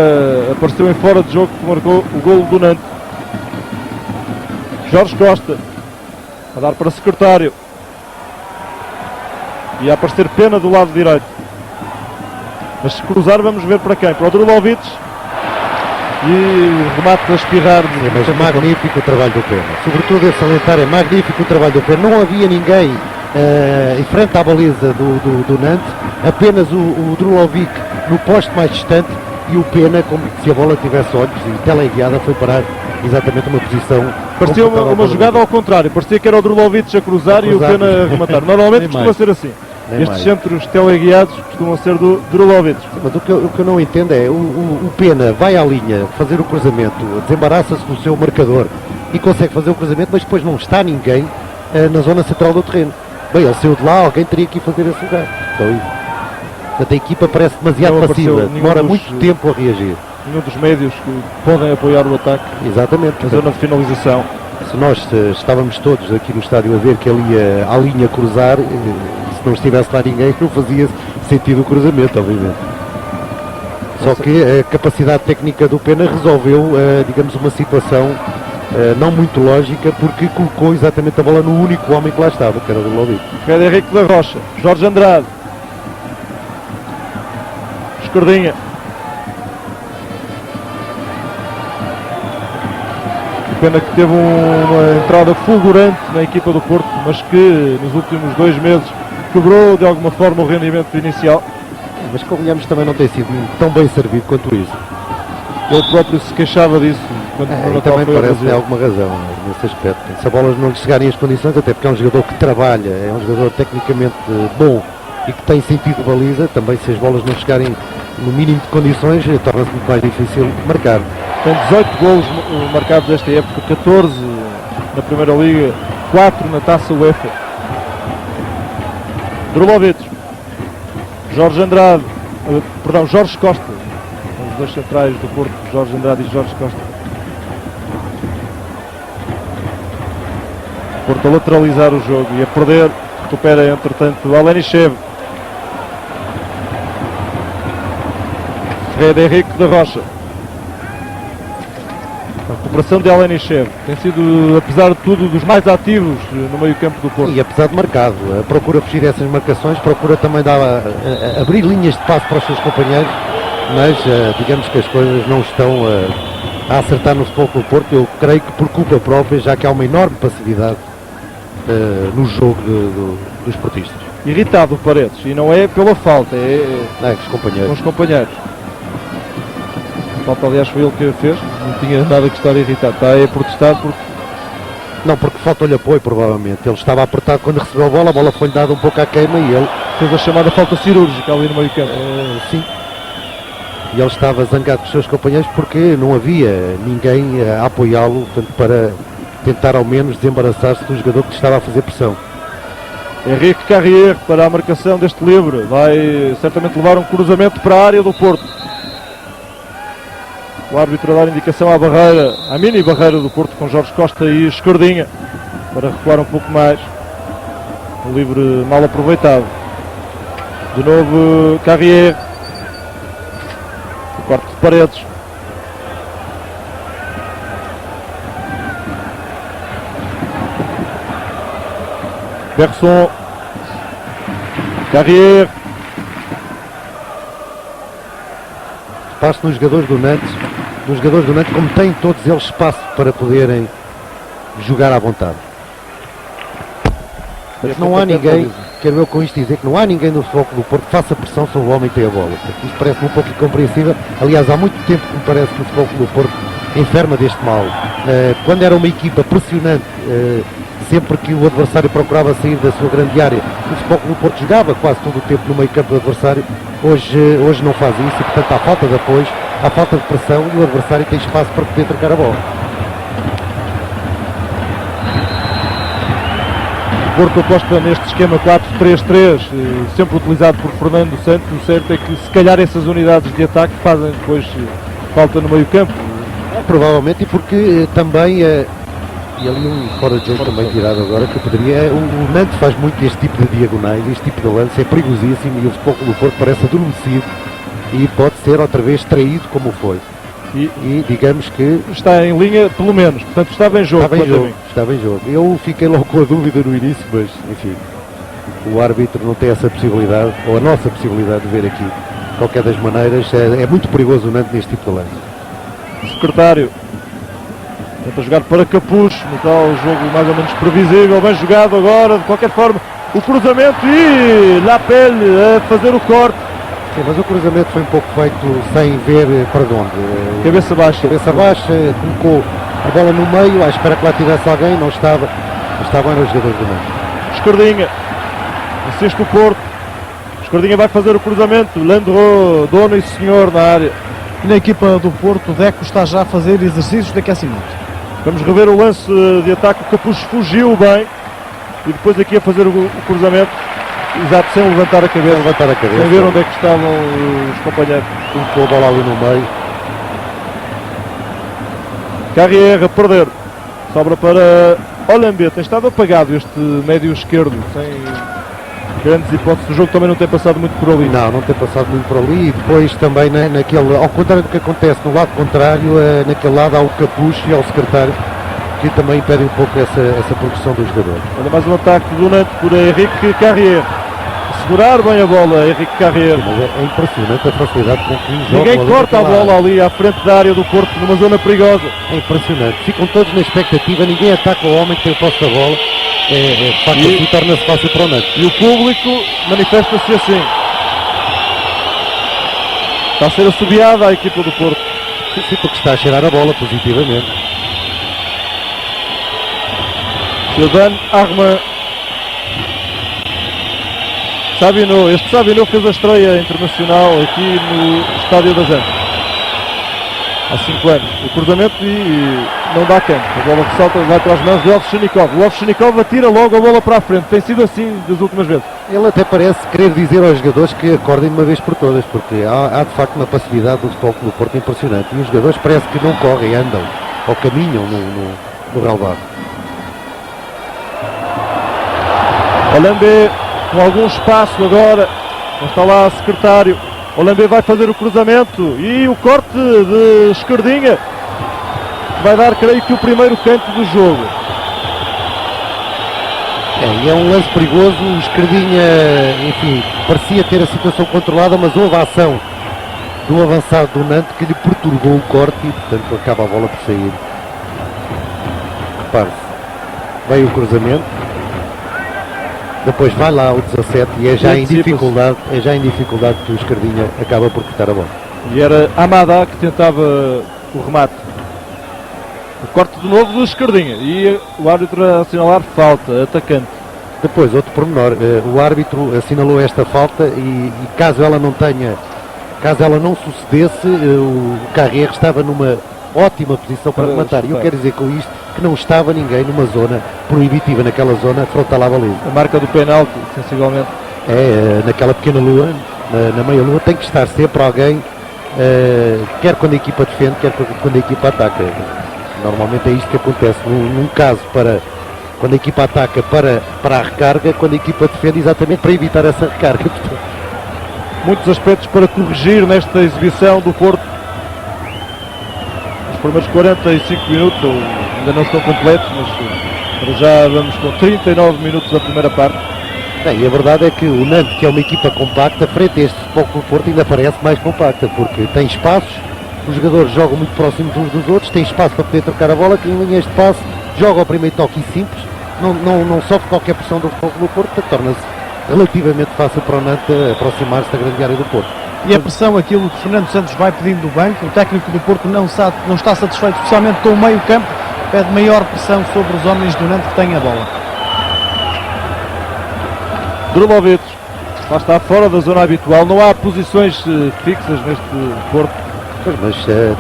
apareceu em fora de jogo que marcou o golo do Nantes. Jorge Costa a dar para secretário. E a aparecer Pena do lado direito. Mas se cruzar vamos ver para quem? Para o Drulovic. E remate a espirrar. Mas magnífico o trabalho do Pena. Sobretudo a salientar, é magnífico o trabalho do Pena. Não havia ninguém em frente à baliza do Nantes. Apenas o Drulovic no poste mais distante. E o Pena, como se a bola tivesse olhos e teleguiada, foi parar exatamente uma posição. Parecia uma jogada ao contrário. Parecia que era o Drulovic a cruzar e o Pena a rematar. Normalmente costuma ser assim. Estes centros teleguiados costumam ser do Drulovic. Mas o que eu não entendo é o Pena vai à linha fazer o cruzamento, desembaraça-se do seu marcador e consegue fazer o cruzamento, mas depois não está ninguém na zona central do terreno. Bem, ele saiu de lá, alguém teria que ir fazer esse lugar. Só isso. Portanto, a equipa parece demasiado passiva, demora muito tempo a reagir. Nenhum dos médios que podem apoiar o ataque. Exatamente. Na zona de finalização. Se nós estávamos todos aqui no estádio a ver que ele ia à linha cruzar, se não estivesse lá ninguém, não fazia sentido o cruzamento, obviamente. Só que a capacidade técnica do Pena resolveu, digamos, uma situação não muito lógica, porque colocou exatamente a bola no único homem que lá estava, que era o Drulovic. Fede Henrique da Rocha, Jorge Andrade. Escordinha. Pena que teve uma entrada fulgurante na equipa do Porto, mas que nos últimos 2 meses quebrou de alguma forma o rendimento inicial. Mas convenhamos, também não tem sido tão bem servido quanto isso. Ele próprio se queixava disso. E também parece que tem alguma razão nesse aspecto. Se a bola não lhe chegarem as condições, até porque é um jogador que trabalha, é um jogador tecnicamente bom e que tem sentido de baliza, também se as bolas não chegarem no mínimo de condições, torna-se muito mais difícil marcar. Tem 18 golos marcados esta época, 14 na Primeira Liga, 4 na Taça UEFA. Drulovic, Jorge Andrade, Jorge Costa, os dois centrais do Porto, Jorge Andrade e Jorge Costa. Porto a lateralizar o jogo e a perder, recupera entretanto o Alenichev. Fede Henrique da Rocha. A recuperação de Alenichev tem sido, apesar de tudo, dos mais ativos no meio campo do Porto. E apesar de marcado, procura fugir essas marcações, procura também abrir linhas de passo para os seus companheiros, mas digamos que as coisas não estão a acertar no Futebol Clube do Porto, eu creio que por culpa própria, já que há uma enorme passividade no jogo dos portistas. Irritado o Paredes, e não é pela falta, é com os companheiros. A falta, aliás, foi ele que a fez, não tinha nada que estar irritado, está a protestar porque... Não, porque falta-lhe apoio, provavelmente. Ele estava apertado quando recebeu a bola foi-lhe dada um pouco à queima e ele... Fez a chamada falta cirúrgica ali no meio campo. Sim. E ele estava zangado com os seus companheiros porque não havia ninguém a apoiá-lo, portanto, para tentar ao menos desembaraçar-se do jogador que estava a fazer pressão. Henrique Carrier para a marcação deste livre. Vai certamente levar um cruzamento para a área do Porto. O árbitro a dar indicação à barreira, à mini barreira do Porto, com Jorge Costa e Escordinha, para recuar um pouco mais. O livre mal aproveitado. De novo Carrier. O corte de Paredes. Persson. Carrier. Espaço nos jogadores do Nantes. Nos jogadores do Nantes, como têm todos eles espaço para poderem jogar à vontade. Não há ninguém, quero eu com isto dizer que não há ninguém no Futebol Clube do Porto que faça pressão sobre o homem que tem a bola. Isto parece-me um pouco incompreensível. Aliás, há muito tempo que me parece que o Futebol Clube do Porto enferma deste mal. Quando era uma equipa pressionante, sempre que o adversário procurava sair da sua grande área, o Futebol Clube do Porto jogava quase todo o tempo no meio campo do adversário. Hoje não faz isso e, portanto, há falta de apoio, há falta de pressão e o adversário tem espaço para poder trocar a bola. Porto aposta neste esquema 4-3-3, sempre utilizado por Fernando Santos. O certo é que se calhar essas unidades de ataque fazem depois falta no meio campo. Provavelmente, e porque também, e ali um fora de jogo também tirado agora, que poderia, o Nantes faz muito este tipo de diagonais, este tipo de lance é perigosíssimo e o Futebol Clube do Porto parece adormecido e pode ser outra vez traído como foi. E digamos que está em linha, pelo menos, portanto estava em jogo. Estava em jogo. Eu fiquei logo com a dúvida no início, mas enfim, o árbitro não tem essa possibilidade, ou a nossa possibilidade de ver aqui. De qualquer das maneiras, é muito perigoso o Nantes neste tipo de lance. Secretário tenta jogar para Capucho, no tal jogo mais ou menos previsível, bem jogado agora, de qualquer forma, o cruzamento e Lapelle a fazer o corte. Sim, mas o cruzamento foi um pouco feito sem ver para onde. Cabeça baixa. Cabeça baixa, colocou a bola no meio, à espera que lá tivesse alguém, não estava. Estavam os jogadores do meio. Escardinha, assiste o Porto. Escardinha vai fazer o cruzamento. Landreau, dono e senhor na área. E na equipa do Porto, o Deco está já a fazer exercícios de aquecimento. Vamos rever o lance de ataque. O Capucho fugiu bem e depois aqui a fazer o cruzamento. Exato, sem levantar a cabeça. Sem ver onde é que estavam os companheiros. Colocou a bola ali no meio. Carrière a perder. Sobra para Olambia. Tem estado apagado este médio esquerdo. Sem grandes hipóteses. O jogo também não tem passado muito por ali. Não tem passado muito por ali. E depois também, naquele, ao contrário do que acontece no lado contrário, naquele lado há o Capucho e há o secretário, que também impedem um pouco essa progressão dos jogadores. Olha mais um ataque do Nantes por Henrique Carrière. Segurar bem a bola, Henrique Carrière. Mas é impressionante a facilidade com que joga. Ninguém corta a bola ali à frente da área do Porto, numa zona perigosa. É impressionante. Ficam todos na expectativa, ninguém ataca o homem que tem o posse da bola. De facto, assim torna-se fácil para o Nantes. E o público manifesta-se assim. Está a ser assobiada a equipa do Porto. Sim, porque está a cheirar a bola positivamente. Jordan Armand. Savino, este Savino fez a estreia internacional aqui no Estádio das Antas há 5 anos. O cruzamento e não dá campo. A bola que salta vai para as mãos de Ovchinnikov. O Ovchinnikov atira logo a bola para a frente. Tem sido assim das últimas vezes. Ele até parece querer dizer aos jogadores que acordem de uma vez por todas, porque há de facto uma passividade do Futebol Clube do Porto impressionante. E os jogadores parece que não correm, andam ou caminham no relvado. Olambé com algum espaço agora. Não está lá o secretário. Olambé vai fazer o cruzamento e o corte de Escardinha vai dar, creio que, o primeiro canto do jogo. É um lance perigoso. O Escardinha, enfim, parecia ter a situação controlada, mas houve a ação do avançado do Nantes que lhe perturbou o corte e, portanto, acaba a bola por sair. Repare-se, veio o cruzamento. Depois vai lá o 17 e é já em dificuldade que o Escardinha acaba por cortar a bola. E era Amada que tentava o remate. O corte de novo do Escardinha e o árbitro a assinalar falta, atacante. Depois, outro pormenor, o árbitro assinalou esta falta e caso ela não sucedesse, o Carrière estava numa ótima posição para rematar. E eu quero dizer com isto que não estava ninguém numa zona proibitiva, naquela zona frontal à baliza. A marca do penalti, sensivelmente. Naquela pequena lua, na meia lua, tem que estar sempre alguém, quer quando a equipa defende, quer quando a equipa ataca. Normalmente é isto que acontece. Num caso, quando a equipa ataca para a recarga, quando a equipa defende exatamente para evitar essa recarga. Muitos aspectos para corrigir nesta exibição do Porto. Os primeiros 45 minutos ainda não estão completos, mas já vamos com 39 minutos da primeira parte. E a verdade é que o Nantes, que é uma equipa compacta, frente a este Futebol Clube do Porto ainda parece mais compacta, porque tem espaços, os jogadores jogam muito próximos uns dos outros, tem espaço para poder trocar a bola, que em linhas de passe joga ao primeiro toque e simples, não sofre qualquer pressão do Futebol Clube do Porto, portanto torna-se relativamente fácil para o Nantes aproximar-se da grande área do Porto. E a pressão, aquilo que Fernando Santos vai pedindo do banco, o técnico do Porto não está satisfeito, especialmente com o meio campo, pede maior pressão sobre os homens do Nantes que têm a bola. Drulovic, lá está fora da zona habitual, não há posições fixas neste Porto. Mas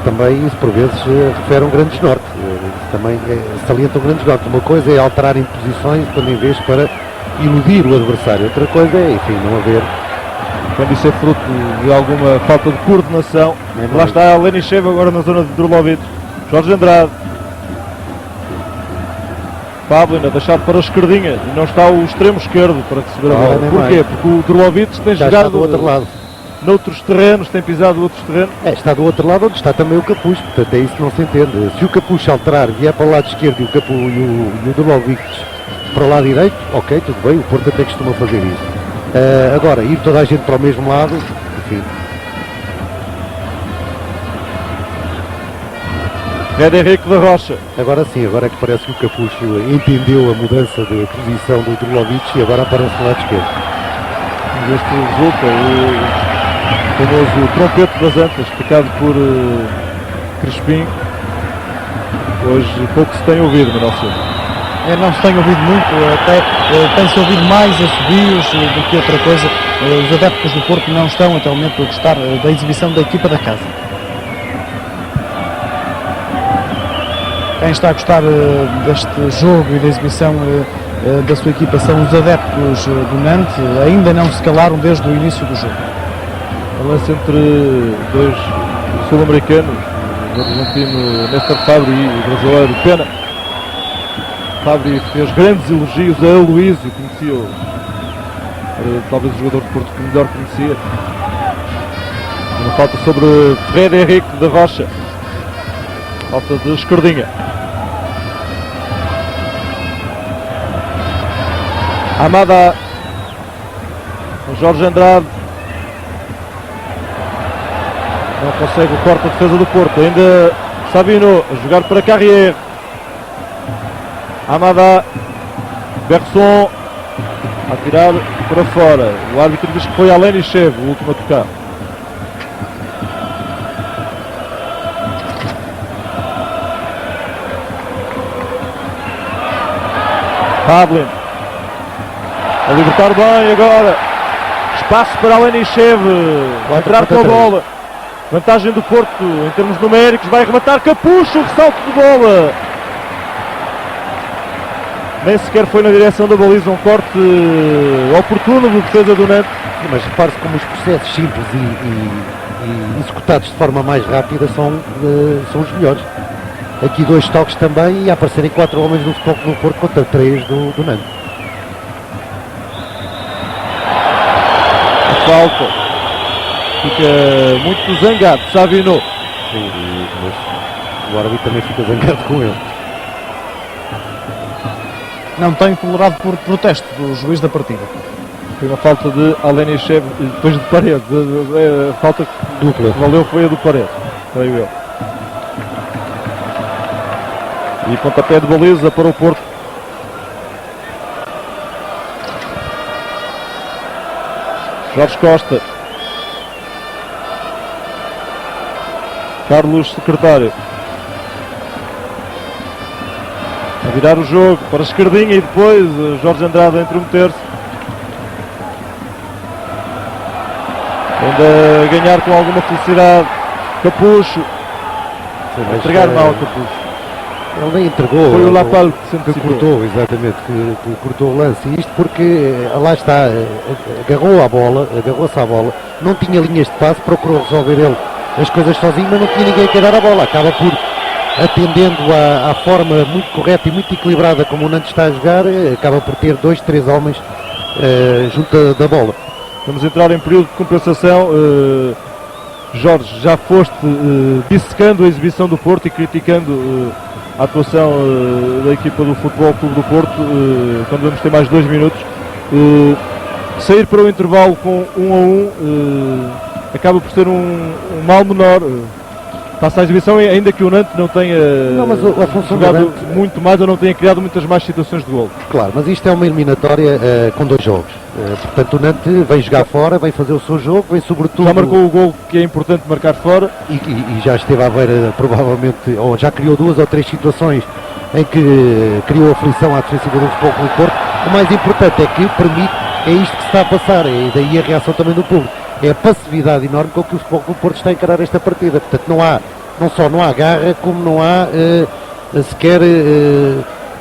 também isso por vezes refere um grande desnorte, também salienta um grande desnorte. Uma coisa é alterarem posições, quando em vez para iludir o adversário. Outra coisa é, enfim, não haver. Quando isso é fruto de alguma falta de coordenação. Lá está a Lenichev agora na zona de Drulovic. Jorge Andrade. Pablin a deixar para a esquerdinha. E não está o extremo esquerdo para receber a bola. Porquê? Porque o Drulovic tem jogado do outro lado. Noutros terrenos, tem pisado outros terrenos. Está do outro lado onde está também o Capucho, portanto é isso que não se entende. Se o Capucho alterar, vier para o lado esquerdo e o Drulovic para o lado direito, ok, tudo bem, o Porto até costuma fazer isso. Agora, ir toda a gente para o mesmo lado, enfim. Red Henrique da Rocha. Agora sim, agora é que parece que o Capucho entendeu a mudança de posição do Drulovic e agora aparece no lado esquerdo. Este resulta o famoso trompete das Antas, tocado por Crispim. Hoje pouco se tem ouvido, Manuel Silva. Não se tem ouvido muito, até tem-se ouvido mais assobios do que outra coisa. Os adeptos do Porto não estão até o momento a gostar da exibição da equipa da casa. Quem está a gostar deste jogo e da exibição da sua equipa são os adeptos do Nantes, ainda não se calaram desde o início do jogo. A lança entre dois sul-americanos, o argentino Néstor Fabri e o brasileiro Pena. Fabri fez grandes elogios a Aloísio, conhecia talvez o jogador de Porto que melhor conhecia. Uma falta sobre Red Henrique da Rocha. Falta de esquerdinha. Amada. Jorge Andrade. Não consegue o corte da defesa do Porto. Ainda Sabino a jogar para Carrière. Amada. Berson a tirar para fora. O árbitro diz que foi a Lenichev o último a tocar. Pablin a libertar bem agora. Espaço para a Lenichev. Vai entrar com a bola. Vantagem do Porto em termos numéricos. Vai rematar Capucho. Ressalto de bola. Nem sequer foi na direção da baliza. Um corte oportuno de defesa do Nantes. Mas repare-se como os processos simples e executados de forma mais rápida são os melhores. Aqui 2 toques também e a aparecerem 4 homens no Futebol Clube do Porto contra 3 do Nantes. A falta. Fica muito zangado, Sabino. Sim, mas o árbitro também fica zangado com ele. Não tem tolerado por protesto do juiz da partida. Foi uma falta de Lenichev e depois de Parede. A falta Dupla. que valeu foi a do Parede. Creio eu. E pontapé de baliza para o Porto. Jorge Costa. Carlos Secretário. A virar o jogo para a esquerdinha e depois Jorge Andrade a intrometer-se. Ainda a ganhar com alguma felicidade. Capucho. A entregar mal ao Capucho. Ele nem entregou. Foi o Lapal que cortou, exatamente, que cortou o lance. E isto porque, lá está, agarrou-se à bola, não tinha linhas de passe, procurou resolver ele as coisas sozinho, mas não tinha ninguém a dar a bola. Acaba por, atendendo à forma muito correta e muito equilibrada como o Nantes está a jogar, acaba por ter 2, 3 homens junto da bola. Vamos entrar em período de compensação. Jorge, já foste dissecando a exibição do Porto e criticando a atuação da equipa do Futebol Clube do Porto, quando vamos ter mais 2 minutos. Sair para o intervalo com 1-1 acaba por ser um mal menor. Passa a exibição, ainda que o Nantes não tenha jogado muito mais ou não tenha criado muitas mais situações de gol. Claro, mas isto é uma eliminatória com 2 jogos. Portanto, o Nantes vem jogar fora, vem fazer o seu jogo, vem sobretudo... Já marcou o gol que é importante marcar fora. E já esteve à beira, provavelmente, ou já criou 2 ou 3 situações em que criou aflição à defensiva do Futebol Clube do Porto. O mais importante é que permite, é isto que se está a passar, e daí a reação também do público. É a passividade enorme com que o Futebol Clube do Porto está a encarar esta partida. Portanto, não só não há garra, como não há sequer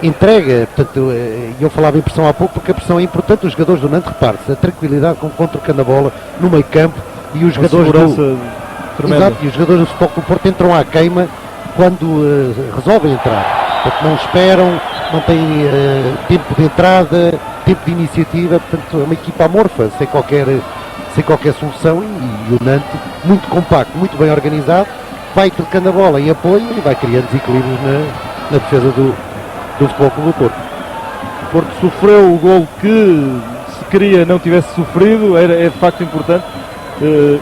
entrega, portanto, eu falava em pressão há pouco porque a pressão é importante. Os jogadores do Nantes, repare-se, a tranquilidade com o cana bola no meio campo, e os jogadores tremenda. E os jogadores do Futebol Clube do Porto entram à queima quando resolvem entrar, portanto não esperam, não têm tempo de entrada, tempo de iniciativa, portanto é uma equipa amorfa, sem qualquer solução, e o Nantes muito compacto, muito bem organizado, vai trocando a bola em apoio e vai criando desequilíbrios na defesa do Futebol Clube do Porto. O Porto sofreu o gol que, se queria, não tivesse sofrido, é de facto importante.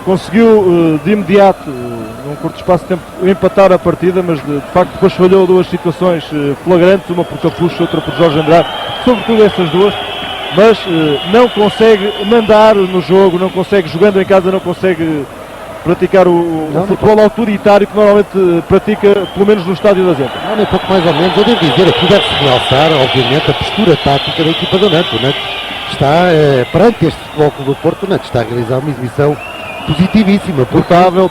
Conseguiu de imediato, num curto espaço de tempo, empatar a partida, mas de facto depois falhou duas situações flagrantes, uma por Capucho, outra por Jorge Andrade, sobretudo essas duas, mas não consegue mandar no jogo, não consegue, jogando em casa, não consegue praticar o futebol autoritário que normalmente pratica, pelo menos no estádio da Zenta. Não, nem pouco mais ou menos. Eu devo dizer, aqui deve-se realçar, obviamente, a postura tática da equipa do Nantes. O Nantes está, perante este Futebol Clube do Porto, o Nantes está a realizar uma exibição positivíssima, portável,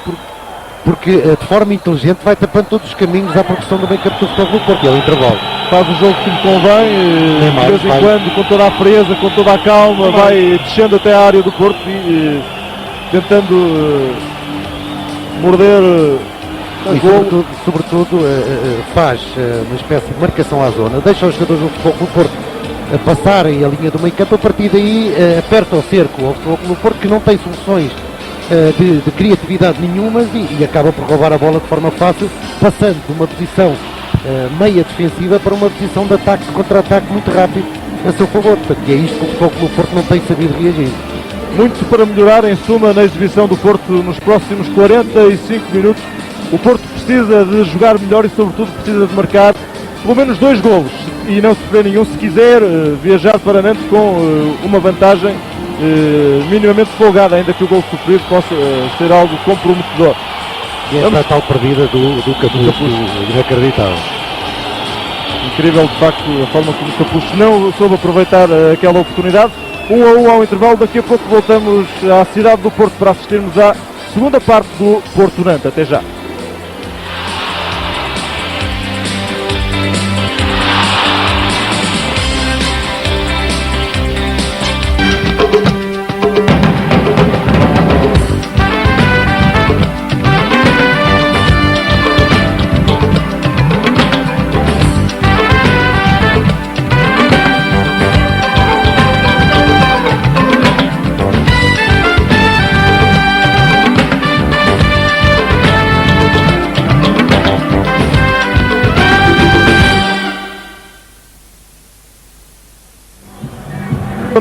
porque de forma inteligente vai tapando todos os caminhos à progressão do meio campo do Futebol Clube do Porto, e ao intervalo. Faz o jogo que lhe convém, de vez em quando, com toda a frieza, com toda a calma, vai descendo até a área do Porto e tentando morder e sobretudo faz uma espécie de marcação à zona, deixa os jogadores do Futebol Clube do Porto passarem a linha do meio campo, a partir daí aperta o cerco ao Futebol Clube do Porto, que não tem soluções de criatividade nenhumas, e acaba por roubar a bola de forma fácil, passando de uma posição meia defensiva para uma posição de ataque, de contra-ataque muito rápido a seu favor. Portanto, e é isto que o Futebol Clube do Porto não tem sabido reagir. Muito para melhorar, em suma, na exibição do Porto nos próximos 45 minutos. O Porto precisa de jogar melhor e, sobretudo, precisa de marcar pelo menos 2 golos e não sofrer nenhum, se quiser viajar para Nantes com uma vantagem minimamente folgada, ainda que o gol sofrido possa ser algo comprometedor. E esta tal perdida do Capucho, inacreditável. Incrível, de facto, a forma como o Capucho não soube aproveitar aquela oportunidade. 1-1 ao intervalo. Daqui a pouco voltamos à cidade do Porto para assistirmos à segunda parte do Porto Nantes. Até já.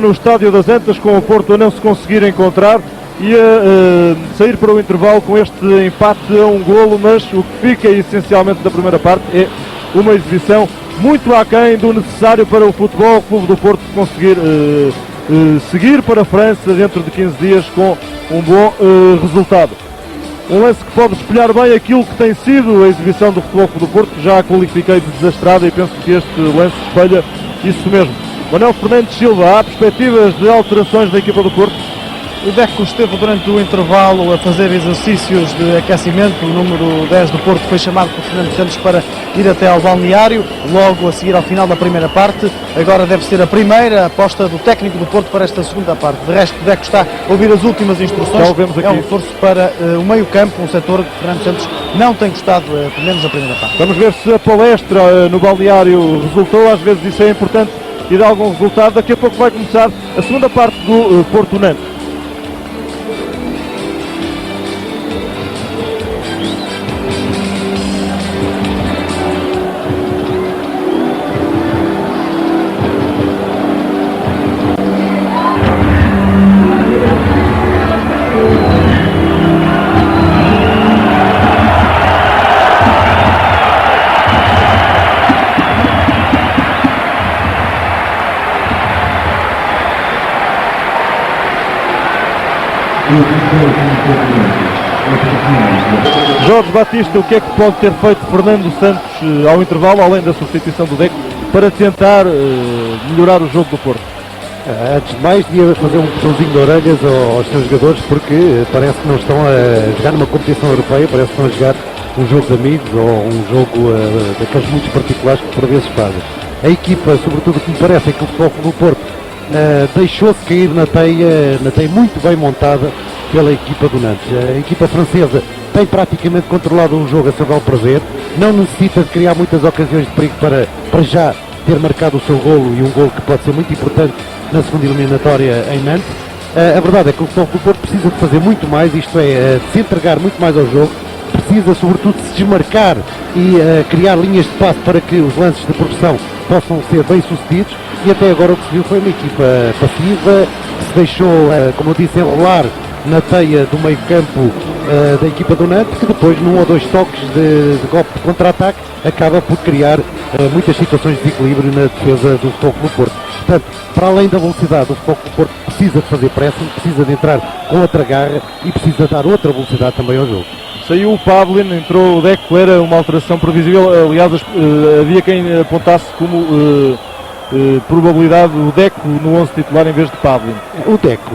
No estádio das Antas, com o Porto a não se conseguir encontrar e a sair para o intervalo com este empate a 1 golo, mas o que fica essencialmente da primeira parte é uma exibição muito aquém do necessário para o Futebol Clube do Porto conseguir seguir para a França dentro de 15 dias com um bom resultado. Um lance que pode espelhar bem aquilo que tem sido a exibição do Futebol Clube do Porto, que já a qualifiquei de desastrada, e penso que este lance espelha isso mesmo. Manuel Fernandes Silva, há perspectivas de alterações da equipa do Porto? O Deco esteve durante o intervalo a fazer exercícios de aquecimento. O número 10 do Porto foi chamado por Fernando Santos para ir até ao balneário, logo a seguir ao final da primeira parte. Agora deve ser a primeira aposta do técnico do Porto para esta segunda parte. De resto, o Deco está a ouvir as últimas instruções. É um reforço para o meio campo, um setor que Fernando Santos não tem gostado, pelo menos a primeira parte. Vamos ver se a palestra no balneário resultou. Às vezes isso é importante e dá algum resultado. Daqui a pouco vai começar a segunda parte do Porto Nantes. Jorge Batista, o que é que pode ter feito Fernando Santos ao intervalo, além da substituição do Deco, para tentar melhorar o jogo do Porto? Antes de mais, devia fazer um puxãozinho de orelhas aos seus jogadores, porque parece que não estão a jogar numa competição europeia, parece que estão a jogar um jogo de amigos ou um jogo daqueles muitos particulares que por vezes fazem. A equipa, sobretudo o que me parece, é que o Futebol Clube do Porto deixou-se cair na teia muito bem montada pela equipa do Nantes. A equipa francesa tem praticamente controlado o jogo a seu bel prazer, não necessita de criar muitas ocasiões de perigo para já ter marcado o seu golo, e um golo que pode ser muito importante na segunda eliminatória em Nantes. A verdade é que o Futebol Clube do Porto precisa de fazer muito mais, isto é, de se entregar muito mais ao jogo, precisa sobretudo de se desmarcar e criar linhas de passe para que os lances de progressão possam ser bem sucedidos, e até agora o que se viu foi uma equipa passiva, que se deixou, como eu disse, enrolar na teia do meio campo da equipa do Nantes, que depois num ou dois toques de golpe de contra-ataque acaba por criar muitas situações de desequilíbrio na defesa do Futebol Clube do Porto. Portanto, para além da velocidade, o Futebol Clube do Porto precisa de fazer pressing, precisa de entrar com outra garra e precisa dar outra velocidade também ao jogo. Saiu o Pavlin, entrou o Deco, era uma alteração previsível. Aliás, havia quem apontasse como probabilidade o Deco no 11 titular em vez de Pavlin. O Deco,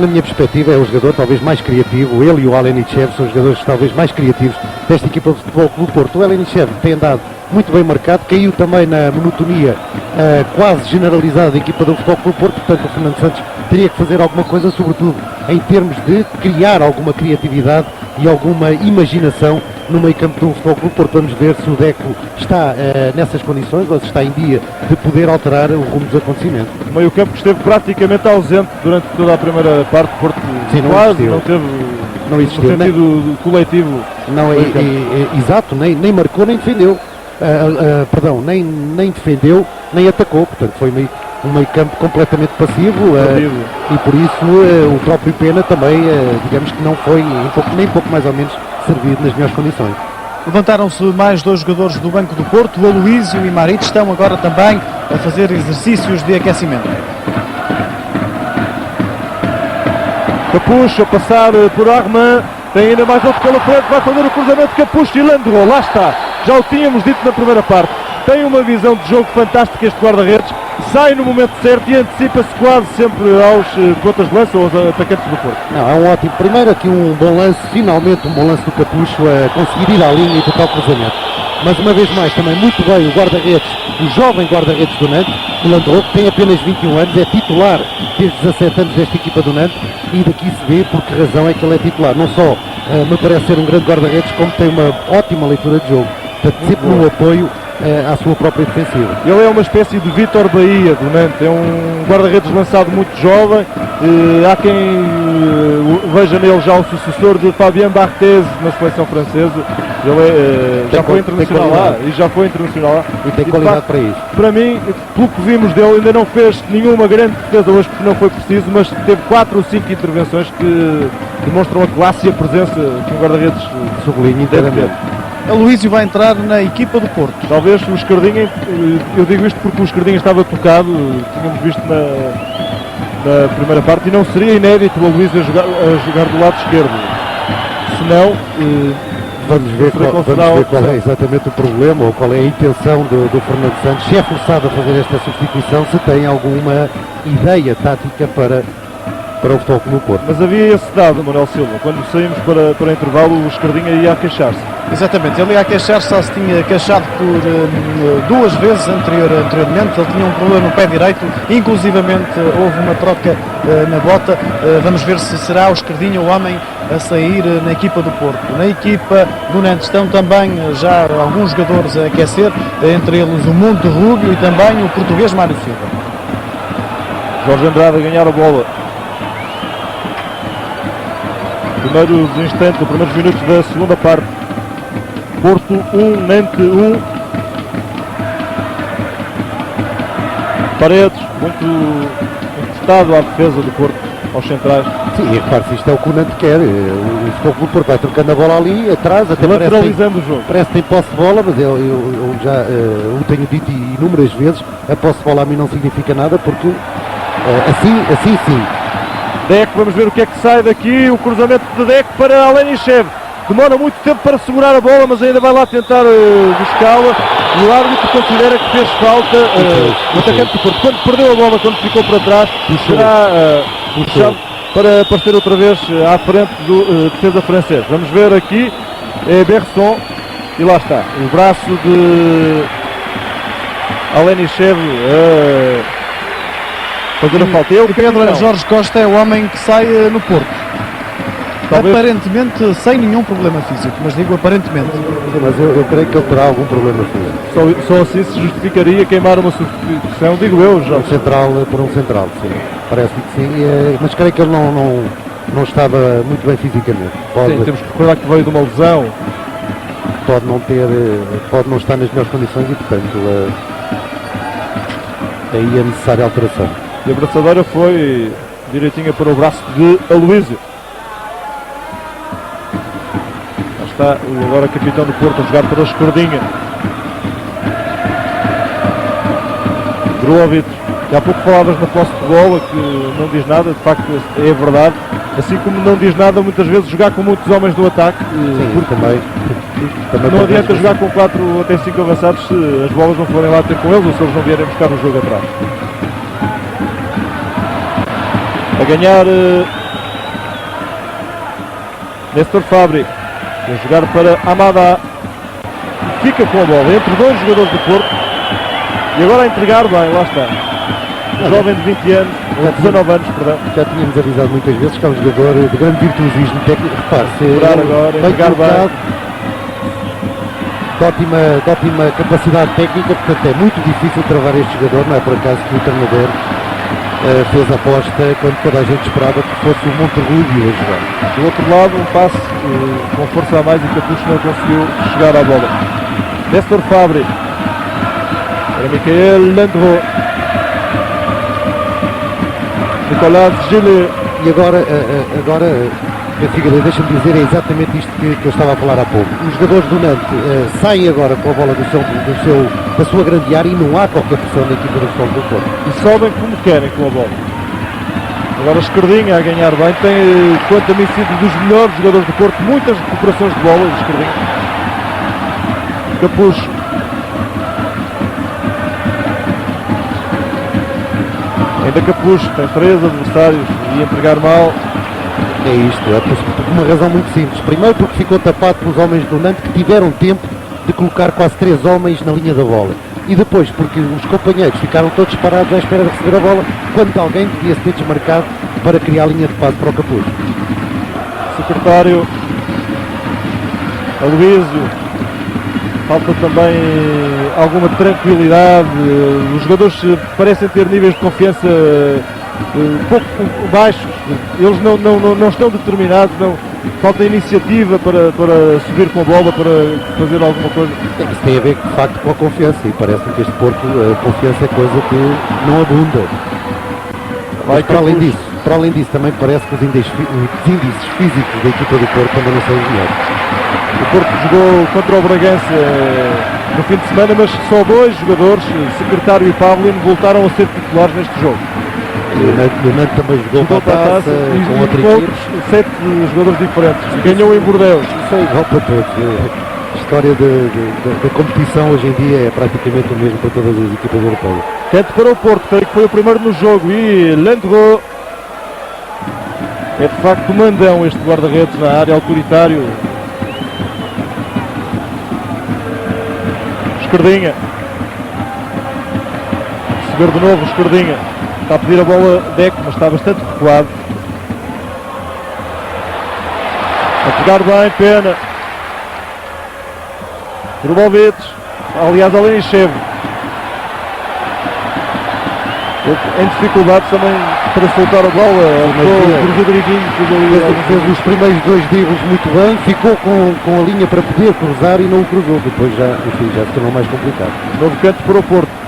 na minha perspectiva, é o jogador talvez mais criativo. Ele e o Alenichev são os jogadores talvez mais criativos desta equipa de Futebol Clube do Porto. O Alenichev tem andado muito bem marcado, caiu também na monotonia quase generalizada da equipa do Futebol Clube do Porto. Portanto, o Fernando Santos teria que fazer alguma coisa, sobretudo em termos de criar alguma criatividade e alguma imaginação no meio campo do Futebol Clube do Porto. Vamos ver se o Deco está nessas condições, ou se está em dia de poder alterar o rumo dos acontecimentos. O meio campo que esteve praticamente ausente durante toda a primeira parte, Porto quase não teve, não existiu, no sentido coletivo. Não, exato, nem marcou nem defendeu. Nem defendeu nem atacou, portanto foi um meio campo completamente passivo, e por isso o próprio Pena também, digamos que não foi nem pouco mais ou menos servido nas melhores condições. Levantaram-se mais dois jogadores do Banco do Porto, o Aloísio e Marit, estão agora também a fazer exercícios de aquecimento. Capucho a passar por Armand, tem ainda mais outro pela frente, vai fazer o cruzamento, Capucho e Landreau, lá está, já o tínhamos dito na primeira parte, tem uma visão de jogo fantástica este guarda-redes, sai no momento certo e antecipa-se quase sempre aos pontas de lança ou aos atacantes do Porto. Não, é um ótimo, primeiro aqui um bom lance, finalmente um bom lance do Capucho a conseguir ir à linha e tocar o cruzamento. Mas uma vez mais também muito bem o guarda-redes, o jovem guarda-redes do Nantes, o Landreau, que tem apenas 21 anos, é titular desde 17 anos desta equipa do Nantes, e daqui se vê por que razão é que ele é titular. Não só me parece ser um grande guarda-redes, como tem uma ótima leitura de jogo, portanto sempre no apoio à sua própria defensiva. Ele é uma espécie de Vítor Bahia do Nantes, é um guarda-redes lançado muito jovem, há quem veja nele já o sucessor de Fabien Barthez na seleção francesa. Ele já foi internacional lá e já foi internacional lá. E tem qualidade para isso. Para mim, pelo que vimos dele, ainda não fez nenhuma grande defesa hoje porque não foi preciso, mas teve 4 ou 5 intervenções que demonstram a classe e a presença que um guarda-redes sublinha inteiramente. A Aloísio vai entrar na equipa do Porto. Talvez o Escardinha, eu digo isto porque o Escardinha estava tocado, tínhamos visto na primeira parte, e não seria inédito o Aloísio a jogar do lado esquerdo. Se não, vamos ver qual é exatamente o problema, ou qual é a intenção do Fernando Santos, se é forçado a fazer esta substituição, se tem alguma ideia tática para o Futebol Clube do Porto. Mas havia esse dado, Manuel Silva, quando saímos para o intervalo, o Escardinha ia a queixar-se. Exatamente, ele ia a queixar-se, só se tinha queixado por 2 vezes anteriormente, ele tinha um problema no pé direito, inclusivamente houve uma troca na bota. Vamos ver se será o Escardinha o homem a sair na equipa do Porto. Na equipa do Nantes estão também já alguns jogadores a aquecer, entre eles o Monte Rubio e também o português Mário Silva. Jorge Andrade a ganhar a bola. Primeiros instantes, os primeiros minutos da segunda parte. Porto 1, Nantes 1. Paredes, muito testado à defesa do Porto, aos centrais. Sim, e repare-se, isto é o que o Nantes quer. O Futebol Clube do Porto vai trocando a bola ali, atrás, até lateralizando o jogo. Parece que tem posse de bola, mas eu já o tenho dito inúmeras vezes, a posse de bola a mim não significa nada, porque assim sim. Deco, vamos ver o que é que sai daqui, o cruzamento de Deco para Alenichev. Demora muito tempo para segurar a bola, mas ainda vai lá tentar buscá-la. E o árbitro considera que fez falta o atacante do Porto. Quando perdeu a bola, quando ficou para trás, será puxado para aparecer outra vez à frente do defesa francês. Vamos ver aqui, é Berson, e lá está, o braço de Alenichev fazer a falta. O Pedro Jorge Costa é o homem que sai no Porto. Talvez. Aparentemente sem nenhum problema físico, mas digo aparentemente. Mas eu creio que ele terá algum problema físico. Só assim se justificaria queimar uma substituição, digo eu, já. Por um central, sim. Parece-me que sim, mas creio que ele não estava muito bem fisicamente. Sim, temos que recordar que veio de uma lesão. Pode não estar nas melhores condições e, portanto, aí é necessária alteração. E a braçadeira foi direitinha para o braço de Aloísio. Lá está o agora capitão do Porto a jogar para a esquerdinha. Gruovic, que há pouco falavas na posse de bola, que não diz nada, de facto é verdade. Assim como não diz nada muitas vezes jogar com muitos homens do ataque. Sim, porque também não adianta jogar com 4 até 5 avançados se as bolas não forem lá ter com eles ou se eles não vierem buscar o jogo atrás. A ganhar Néstor Fabri, a jogar para Amada, fica com a bola entre dois jogadores do Porto e agora a entregar bem, lá está. Um jovem de 20 anos, ou 19 anos, perdão. Já tínhamos avisado muitas vezes que é um jogador de grande virtuosismo técnico. Repare, agora, entregar bem. De ótima capacidade técnica, portanto é muito difícil travar este jogador, não é por acaso que o treinador fez a aposta quando toda a gente esperava que fosse o Monterrubio a jogar. Do outro lado, um passe com força a mais e Capucho não conseguiu chegar à bola. Néstor Fabri para Michael Landreau, Nicolas Gilles. E agora Figueiredo, deixa-me dizer, é exatamente isto que eu estava a falar há pouco. Os jogadores do Nantes saem agora com a bola da sua grande área e não há qualquer pressão na equipa do Futebol do Porto. E sobem como querem com a bola. Agora a esquerdinha a ganhar bem, tem, quanto a mim, sido dos melhores jogadores do Porto, muitas recuperações de bola, a esquerdinha. Capucho. Ainda Capucho, tem 3 adversários e entregar mal. É isto, é por uma razão muito simples. Primeiro porque ficou tapado pelos homens do Nantes que tiveram tempo de colocar quase 3 homens na linha da bola. E depois porque os companheiros ficaram todos parados à espera de receber a bola quando alguém podia se ter desmarcado para criar a linha de passe para o Capucho. Secretário Aloísio, falta também alguma tranquilidade. Os jogadores parecem ter níveis de confiança pouco baixos, eles não estão determinados, falta iniciativa para subir com a bola, para fazer alguma coisa. Isso tem a ver de facto com a confiança e parece-me que este Porto, a confiança é coisa que não abunda. Mas para além disso também parece que os índices físicos da equipa do Porto também não são os melhores. O Porto jogou contra o Bragança no fim de semana, mas só 2 jogadores, Secretário e Pavlin, voltaram a ser titulares neste jogo. E o Nantes também jogou para a taça com outra equipe. 7 jogadores diferentes. Ganhou em Bordeaux. Isso é igual para todos. A história da competição hoje em dia é praticamente o mesmo para todas as equipas europeias. Canto para o Porto, creio que foi o primeiro no jogo. E Landreau é de facto mandão, este guarda-redes na área, autoritário. Esquerdinha. Seguir de novo, Esquerdinha. Está a pedir a bola Deco, mas está bastante recuado. A pegar bem, pena. Grubovic, aliás, Alenichev. Em dificuldade também para soltar a bola. O Rodriguinho fez os primeiros 2 dribbles muito bem, ficou com a linha para poder cruzar e não o cruzou. Depois já se tornou mais complicado. Novo canto para o Porto.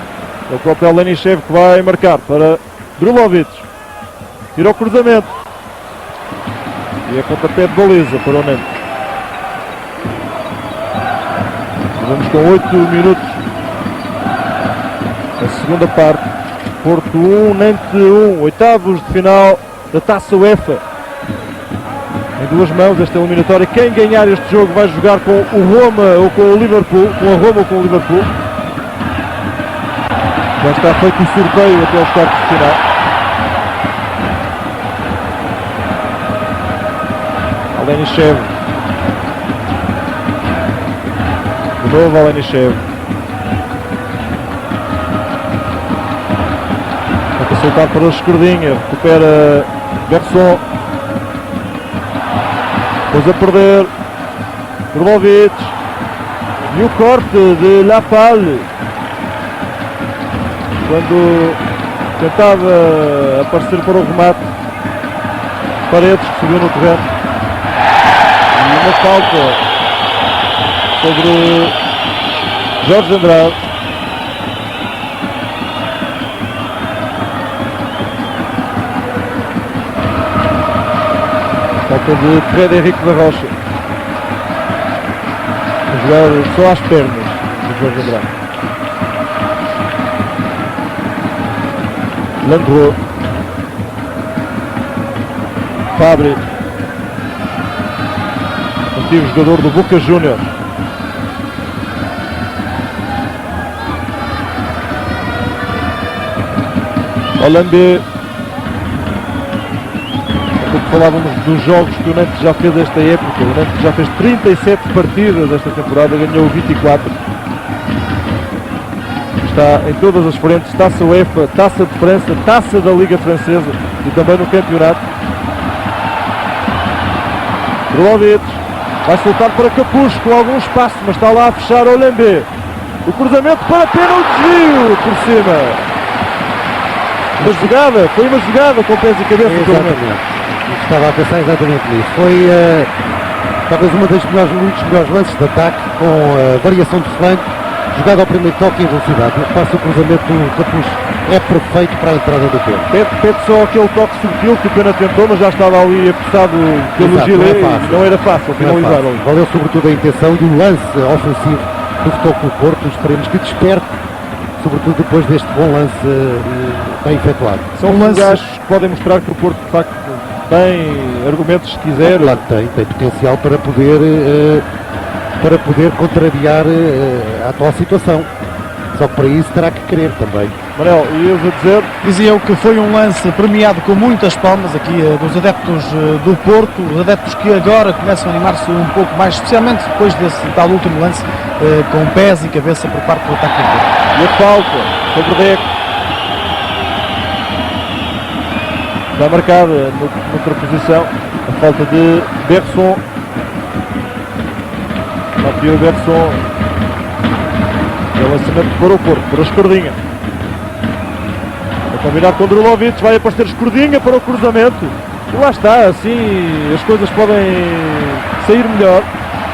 É o próprio Alenichev que vai marcar para Grubovic. Tira o cruzamento. E a pontapé de baliza para o Nantes. Vamos com 8 minutos. A segunda parte. Porto 1, Nantes 1. Oitavos de final da Taça UEFA. Em 2 mãos esta eliminatória. Quem ganhar este jogo vai jogar com o Roma ou com o Liverpool. Com a Roma ou com o Liverpool. Já está feito o sorteio até aos quartos de final. Alenichev. De novo Alenichev. soltar para a esquerdinha, recupera Gerson. Pôs a perder Grubovic. E o corte de Lapalhe, quando tentava aparecer para o remate. Paredes, que subiu no terreno. E uma falta sobre Jorge Andrade. Falta de Fred Henrique da Rocha. A jogar só às pernas do Jorge Andrade. Landreau. Fabri. Antigo jogador do Boca Juniors. Olambé. Falávamos dos jogos que o Nantes já fez esta época. O Nantes já fez 37 partidas esta temporada, ganhou 24. Está em todas as frentes, Taça UEFA, Taça de França, Taça da Liga Francesa e também no campeonato. Grubovic vai soltar para Capuz com algum espaço, mas está lá a fechar o Olambé. O cruzamento para Pena, o desvio por cima. Uma jogada, foi uma jogada com pés e cabeça. Exatamente. Estava a pensar exatamente nisso. Foi talvez uma das melhores lances de ataque, com variação de flanco, jogada ao primeiro toque em velocidade. Passa o cruzamento do Capuz, é perfeito para a entrada do Pena. Pede só aquele toque subtil que o Pena tentou, mas já estava ali apressado pelo Gillet. Não era fácil finalizar ali. Valeu sobretudo a intenção e o lance ofensivo do Futebol Clube do Porto. Esperemos que desperte, sobretudo depois deste bom lance bem efetuado. São lances que podem mostrar que o Porto de facto tem argumentos, se quiser. Claro que tem potencial para poder contrariar a atual situação. Só que para isso terá que querer também. Manel, ias a dizer? Dizia eu que foi um lance premiado com muitas palmas aqui dos adeptos do Porto, os adeptos que agora começam a animar-se um pouco mais, especialmente depois desse tal último lance com pés e cabeça por parte do ataque do Porto. E a falta sobre Deco. Está marcada noutra posição a falta de Berson. Matheus Berson. É o lançamento para o Porto, para a esquerdinha. A combinar com o Drulovic, vai aparecer esquerdinha para o cruzamento. E lá está, assim as coisas podem sair melhor.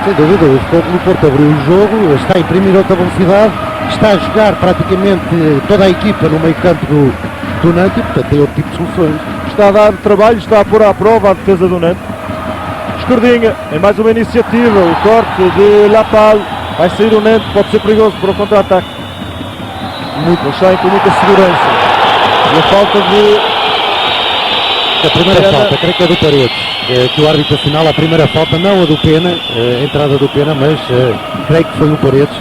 Sem dúvida, o Futebol Clube do Porto abriu o jogo, está a imprimir outra velocidade, está a jogar praticamente toda a equipa no meio campo do Nantes, portanto tem outro tipo de soluções. Está a dar trabalho, está a pôr à prova a defesa do Nantes. Esquerdinha, em mais uma iniciativa, o corte de Lapalhe. Vai sair o Nantes, pode ser perigoso para o contra-ataque. Eles saem com muita segurança. E a falta de... A primeira falta, creio que é do Paredes, que o árbitro assinala a primeira falta, não a do Pena, a entrada do Pena, mas creio que foi o Paredes.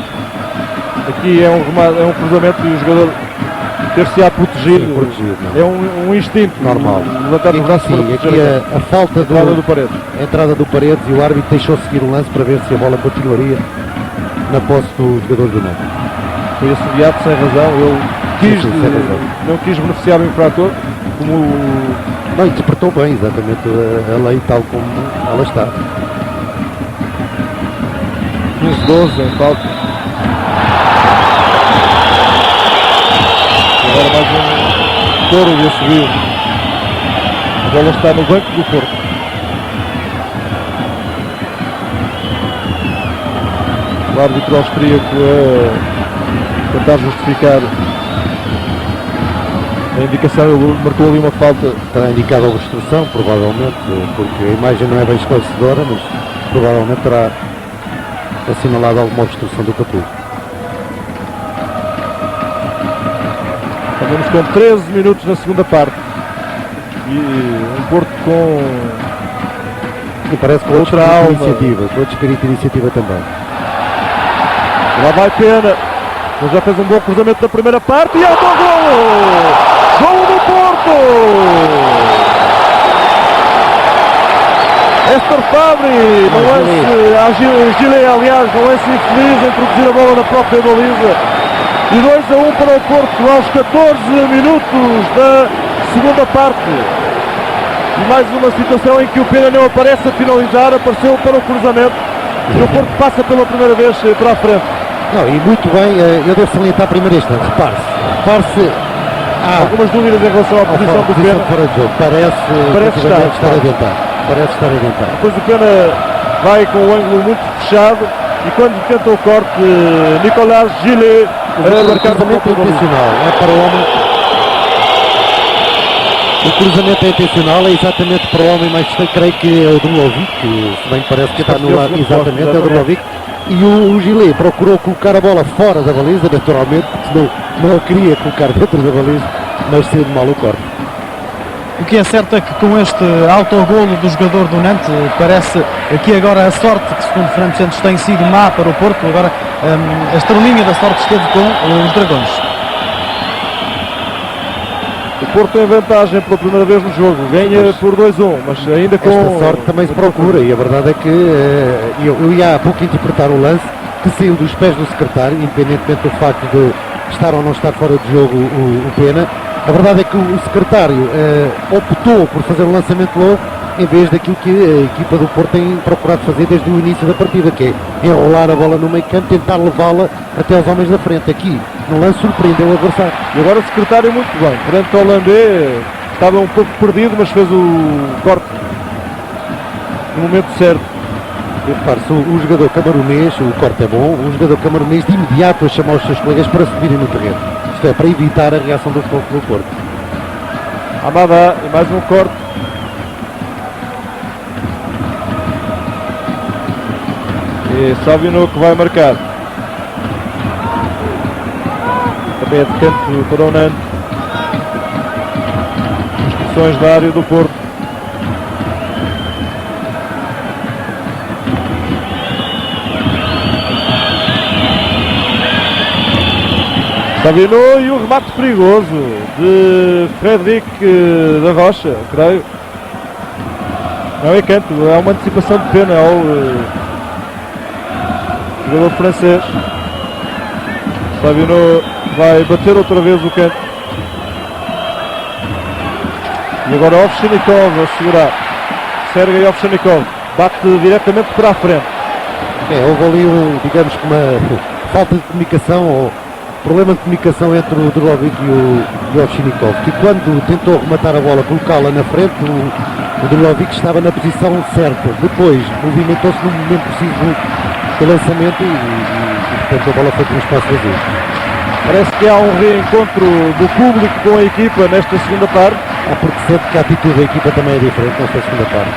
Aqui é um cruzamento e o jogador ter-se-á protegido. Sim, protegido, é um instinto normal. Levantar os braços para proteger. Aqui a falta do Paredes. A entrada do Paredes, e o árbitro deixou seguir o lance para ver se a bola continuaria na posse do jogador do Nantes. Foi assediado sem razão, ele não quis beneficiar o infrator, como não, interpretou bem exatamente a lei tal como ela está. 15-12 em falta. Agora mais um touro e a subir. A bola está no banco do Porto. O árbitro austríaco a tentar justificar a indicação, ele marcou ali uma falta. Terá indicado a obstrução, provavelmente, porque a imagem não é bem esclarecedora, mas provavelmente terá assinalado alguma obstrução do Capuz. Estamos com 13 minutos na segunda parte. E um Porto com... E parece com outra iniciativa, com outro espírito de iniciativa também. Lá vai Pena. Ele já fez um bom cruzamento na primeira parte e autogol! Gol do Porto! Esther Fabri, no lance, Gillet, aliás, no lance infeliz em produzir a bola na própria baliza. E 2-1 para o Porto aos 14 minutos da Segunda parte. E mais uma situação em que o Pena não aparece a finalizar, apareceu para o cruzamento. E o Porto passa pela primeira vez para a frente. Não, e muito bem, eu devo salientar primeiro instante. Repare-se. Há algumas dúvidas em relação à posição do Pena. Fora de jogo. Parece estar a tentar. Parece estar a tentar. Depois o Pena vai com o ângulo muito fechado e quando tenta o corte, Nicolas Gillet o cruzamento é intencional, é para o homem. O cruzamento é intencional, é exatamente para o homem mais distante, creio que é o Drulovic, que se bem parece que está no lado, exatamente, é o Drulovic. E o Gillet procurou colocar a bola fora da baliza, naturalmente, porque não a queria colocar dentro da baliza, mas saiu de mal o corte. O que é certo é que com este autogolo do jogador do Nantes, parece que agora a sorte, que segundo Fernando Santos tem sido má para o Porto, agora a estrelinha da sorte esteve com os Dragões. O Porto tem vantagem pela primeira vez no jogo, ganha por 2-1, mas ainda com... Esta sorte também se procura, e a verdade é que eu ia há pouco interpretar o lance, que saiu dos pés do secretário, independentemente do facto de estar ou não estar fora de jogo o Pena. A verdade é que o secretário optou por fazer um lançamento longo em vez daquilo que a equipa do Porto tem procurado fazer desde o início da partida, que é enrolar a bola no meio campo, tentar levá-la até aos homens da frente. Aqui, no lance, surpreendeu o adversário. E agora o secretário muito bem, perante o holandês, estava um pouco perdido, mas fez o corte no momento certo. E repare-se, o jogador camaronês, o corte é bom, o jogador camaronês de imediato a chamar os seus colegas para subirem no terreno. Isto é, para evitar a reação do Futebol Porto. Amada, e mais um corte. E Savino que vai marcar. Também é de canto para o Nantes. Instruções da área do Porto. Savino e o remate perigoso de Frederic da Rocha, creio. Não é canto, é uma antecipação de Pena ao jogador francês. Savino vai bater outra vez o canto. E agora Ovchinnikov a segurar. Sergei Ovchinnikov bate diretamente para a frente. Houve ali digamos que uma falta de comunicação ou problema de comunicação entre o Drulovic e o Ovchinnikov, que quando tentou rematar a bola, colocá-la na frente, o Drulovic estava na posição certa. Depois movimentou-se no momento preciso do lançamento e portanto a bola foi para um espaço vazio. Parece que há um reencontro do público com a equipa nesta segunda parte. Porque sente que a atitude da equipa também é diferente nesta segunda parte.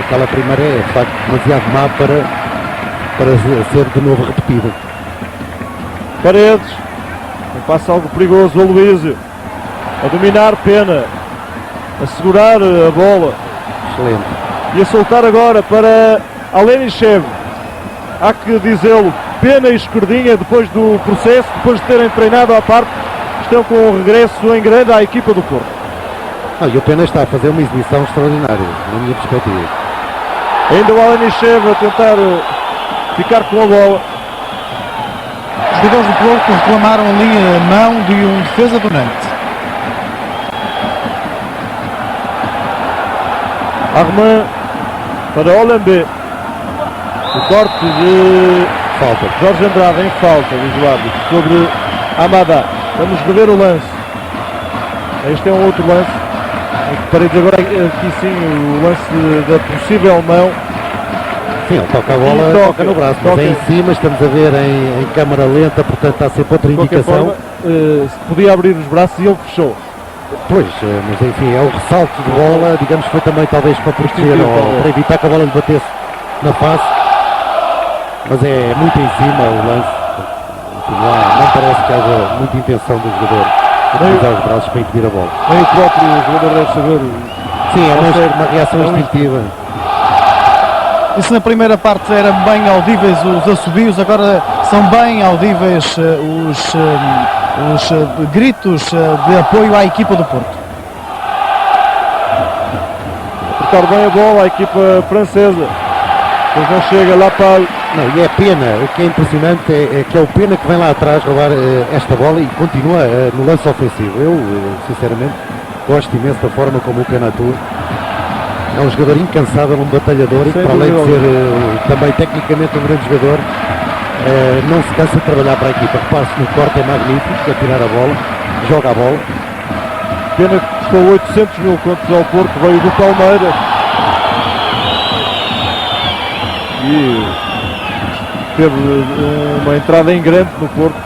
Aquela primeira é de facto demasiado má para ser de novo repetida. Paredes, passa algo perigoso, o Aloísio a dominar Pena, a segurar a bola. Excelente. E a soltar agora para Alenichev. Há que dizê-lo, Pena e Esquerdinha, depois do processo, depois de terem treinado à parte, estão com um regresso em grande à equipa do Porto. E o Pena está a fazer uma exibição extraordinária, na minha perspectiva. Ainda o Alenichev a tentar ficar com a bola. Os jogadores do Porto reclamaram ali a mão de um defesa do Nantes. Armand para Hollandé. O corte de falta. Jorge Andrade em falta, diz o árbitro, sobre Amada. Vamos rever o lance. Este é um outro lance. Paredes agora aqui sim o lance da possível mão. Sim, ele toca a bola, toca no braço, mas é em cima, estamos a ver em câmara lenta, portanto há sempre outra indicação. Forma, podia abrir os braços e ele fechou. Pois, mas enfim, é o ressalto de bola, digamos que foi também talvez para proteger ou para evitar que a bola lhe batesse na face, mas é muito em cima o lance. Enfim, não parece que haja muita intenção do jogador utilizar os braços para impedir a bola. Nem o próprio jogador deve saber. Sim, é uma reação instintiva. E se na primeira parte eram bem audíveis os assobios, agora são bem audíveis os gritos de apoio à equipa do Porto. Apertar bem a bola a equipa francesa. Pois não chega lá para... Não, e é Pena, o que é impressionante é que é o Pena que vem lá atrás roubar esta bola e continua no lance ofensivo. Eu sinceramente, gosto imenso da forma como o Canatu é um jogador incansável, um batalhador, e para além de ser também tecnicamente um grande jogador, não se cansa de trabalhar para a equipa. Repare-se no corte, é magnífico, a tirar a bola, joga a bola. Pena que custou 800 mil contos ao Porto, veio do Palmeiras. E teve uma entrada em grande no Porto.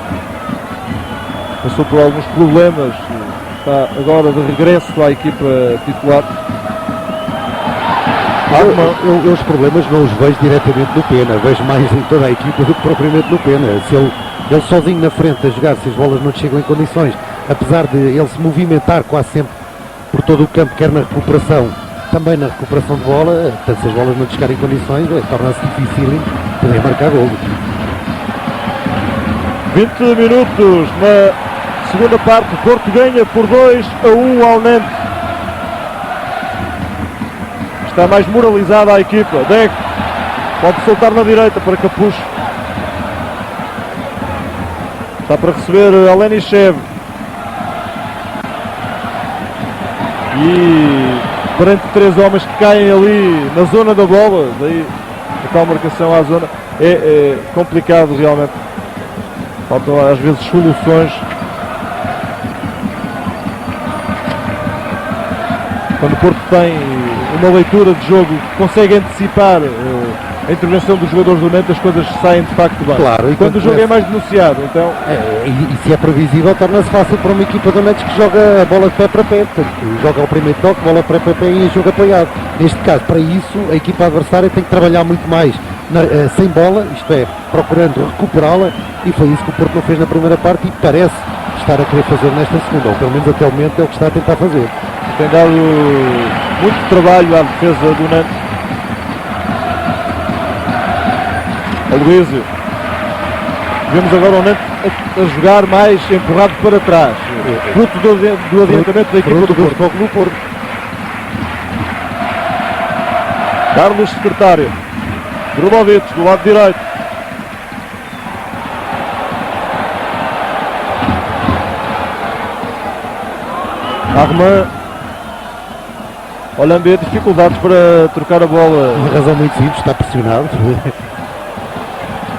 Passou por alguns problemas. Está agora de regresso à equipa titular. Eu os problemas não os vejo diretamente no Pena, vejo mais em toda a equipa do que propriamente no Pena. Se ele sozinho na frente a jogar, se as bolas não chegam em condições, apesar de ele se movimentar quase sempre por todo o campo, quer na recuperação, também na recuperação de bola, portanto, se as bolas não chegarem em condições, torna-se difícil poder marcar golos. 20 minutos na segunda parte, o Porto ganha por 2-1 ao Nantes. Está mais moralizada a equipa. Deco pode soltar na direita para Capucho. Está para receber Alenichev. E perante 3 homens que caem ali na zona da bola, daí a tal marcação à zona, é complicado realmente. Faltam às vezes soluções. Quando o Porto tem uma leitura de jogo que consegue antecipar a intervenção dos jogadores do Nantes, as coisas saem de facto bem. Claro, e quando o jogo é mais denunciado, então... E se é previsível, torna-se fácil para uma equipa do Nantes que joga a bola de pé para pé, portanto, joga ao primeiro toque, bola de pé para pé e jogo apoiado. Neste caso, para isso, a equipa adversária tem que trabalhar muito mais sem bola, isto é, procurando recuperá-la, e foi isso que o Porto não fez na primeira parte e parece estar a querer fazer nesta segunda, ou pelo menos até o momento é o que está a tentar fazer. Tem dado muito trabalho à defesa do Nantes. Aloísio. Vemos agora o Nantes a jogar mais empurrado para trás. Fruto do adiantamento da equipa do Porto. Carlos Secretário. Grubovic do lado direito. Armand. Olha, ambia dificuldades para trocar a bola. Uma razão muito simples, está pressionado.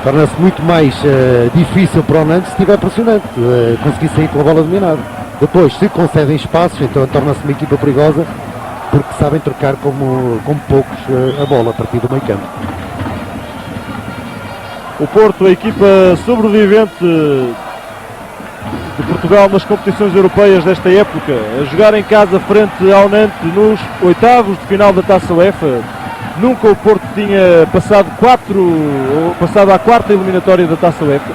Torna-se muito mais difícil para o Nantes se estiver pressionante, conseguir sair com a bola dominada. Depois, se concedem espaços, então torna-se uma equipa perigosa, porque sabem trocar como poucos a bola a partir do meio campo. O Porto, a equipa sobrevivente de Portugal nas competições europeias desta época, a jogar em casa frente ao Nantes nos oitavos de final da Taça UEFA. Nunca o Porto tinha passado à quarta eliminatória da Taça UEFA.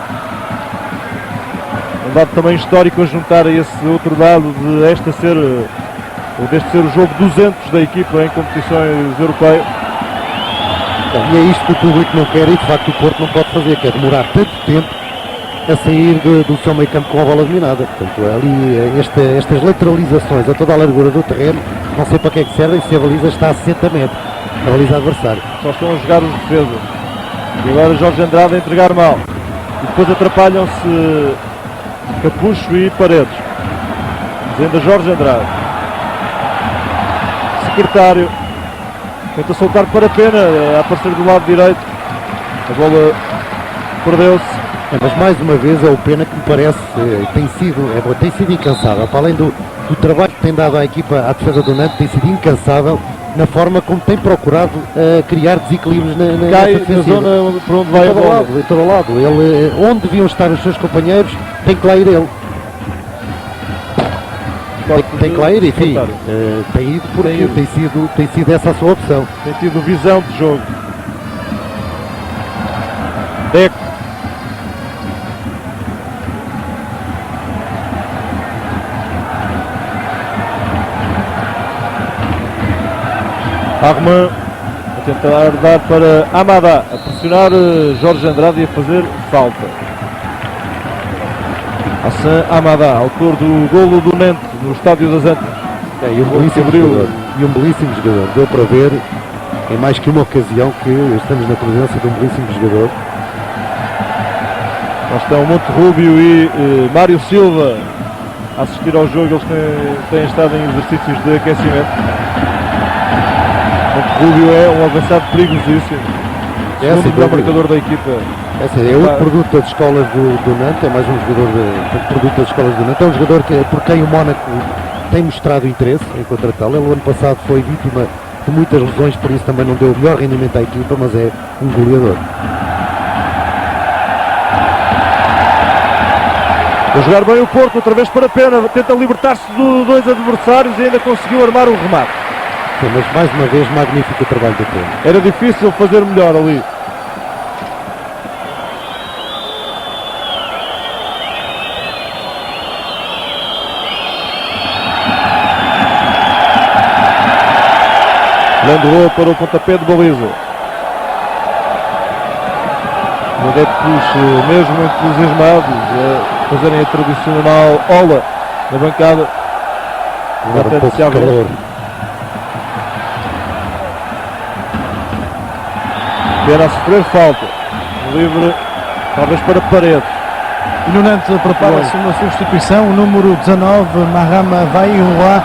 Um dado também histórico a juntar a esse outro dado deste ser o jogo 200 da equipa em competições europeias. E é isto que o público não quer e de facto o Porto não pode fazer, que é demorar tanto tempo a sair do seu meio campo com a bola dominada. Portanto, ali estas lateralizações a toda a largura do terreno, não sei para que é que servem se a baliza está a 60 metros, a baliza adversária. Só estão a jogar os defesas. E agora Jorge Andrade a entregar mal. E depois atrapalham-se Capucho e Paredes. Mas ainda Jorge Andrade. Secretário. Tenta soltar para Pena, a aparecer do lado direito. A bola perdeu-se. Mas mais uma vez é o Pena que me parece tem sido incansável. Para além do trabalho que tem dado à equipa, à defesa do Nantes, tem sido incansável na forma como tem procurado criar desequilíbrios na zona para onde vai a bola. De todo lado. Ele, onde deviam estar os seus companheiros, tem que lá ir ele. Tem que lá ir, enfim, tem ido porque tem sido essa a sua opção. Tem tido visão de jogo. Deco. Armand a tentar dar para Amada, a pressionar Jorge Andrade e a fazer falta. Hassan Amada, autor do golo do Nantes no Estádio das Antas. E um belíssimo jogador. Deu para ver em mais que uma ocasião que estamos na presença de um belíssimo jogador. Lá estão Monte Rúbio e Mário Silva a assistir ao jogo. Eles têm estado em exercícios de aquecimento. O Rubio é um avançado perigosíssimo. Segundo o melhor marcador da equipa. É outro produto das escolas do Nantes, é mais um jogador de produto das escolas do Nantes. É um jogador por quem o Mónaco tem mostrado interesse em contratá-lo. Ele, o ano passado, foi vítima de muitas lesões, por isso também não deu o melhor rendimento à equipa, mas é um goleador. A jogar bem o Porto, outra vez para Pena, tenta libertar-se dos dois adversários e ainda conseguiu armar um remate. Sim, mas mais uma vez, magnífico o trabalho do Pena. Era difícil fazer melhor ali. Landreau para o pontapé de baliza. Os adeptos mesmo entusiasmados a fazerem a tradicional ola na bancada. Agora um pouco de calor. Pena a sofrer falta. Livre, talvez para Paredes. E no Nantes prepara-se uma substituição. O número 19, Mahama Baïroa,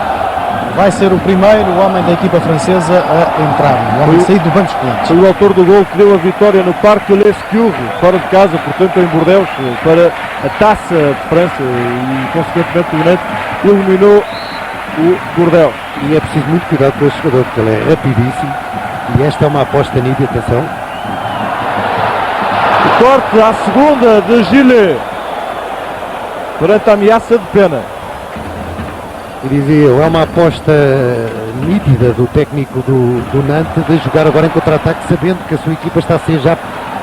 vai ser o primeiro homem da equipa francesa a entrar. O homem saído do banco de suplentes. Foi o autor do gol que deu a vitória no Parque Lescure, fora de casa, portanto em Bordeaux, para a Taça de França, e consequentemente o Nantes eliminou o Bordeaux. E é preciso muito cuidado com este jogador, porque ele é rapidíssimo e esta é uma aposta nítida, atenção. O corte à segunda de Gillet, durante a ameaça de Pena. E dizia eu, é uma aposta nítida do técnico do Nantes de jogar agora em contra-ataque, sabendo que a sua equipa está a ser já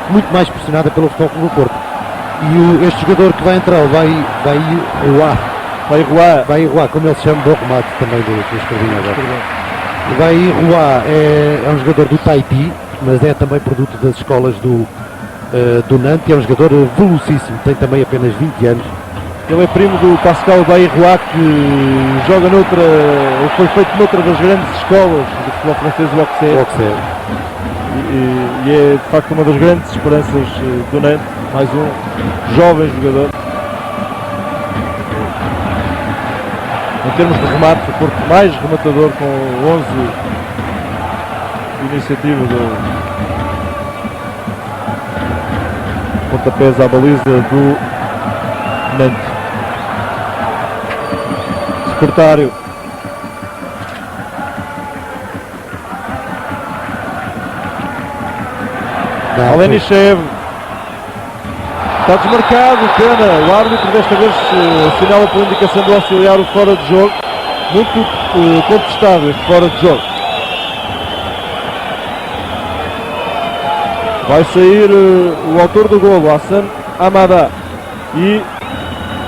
muito mais pressionada pelo Futebol Clube do Porto. E este jogador que vai entrar, vai Roa, como ele se chama, bom remate também do escrevinho agora. Vai Roa é um jogador do Tahiti, mas é também produto das escolas do Nantes, é um jogador velocíssimo, tem também apenas 20 anos. Ele é primo do Pascal Baïroa, que joga noutra, ou foi feito noutra das grandes escolas do futebol francês, o Auxerre. E é de facto uma das grandes esperanças do Nantes, mais um jovem jogador. Em termos de remate, o Porto mais rematador, com 11 iniciativas do pontapés à baliza do Nantes. Secretário. Alenichev. Está desmarcado, Pena. O árbitro desta vez assinala por indicação do auxiliar o fora de jogo. Muito contestado este fora de jogo. Vai sair o autor do golo, Hassan Hamada. E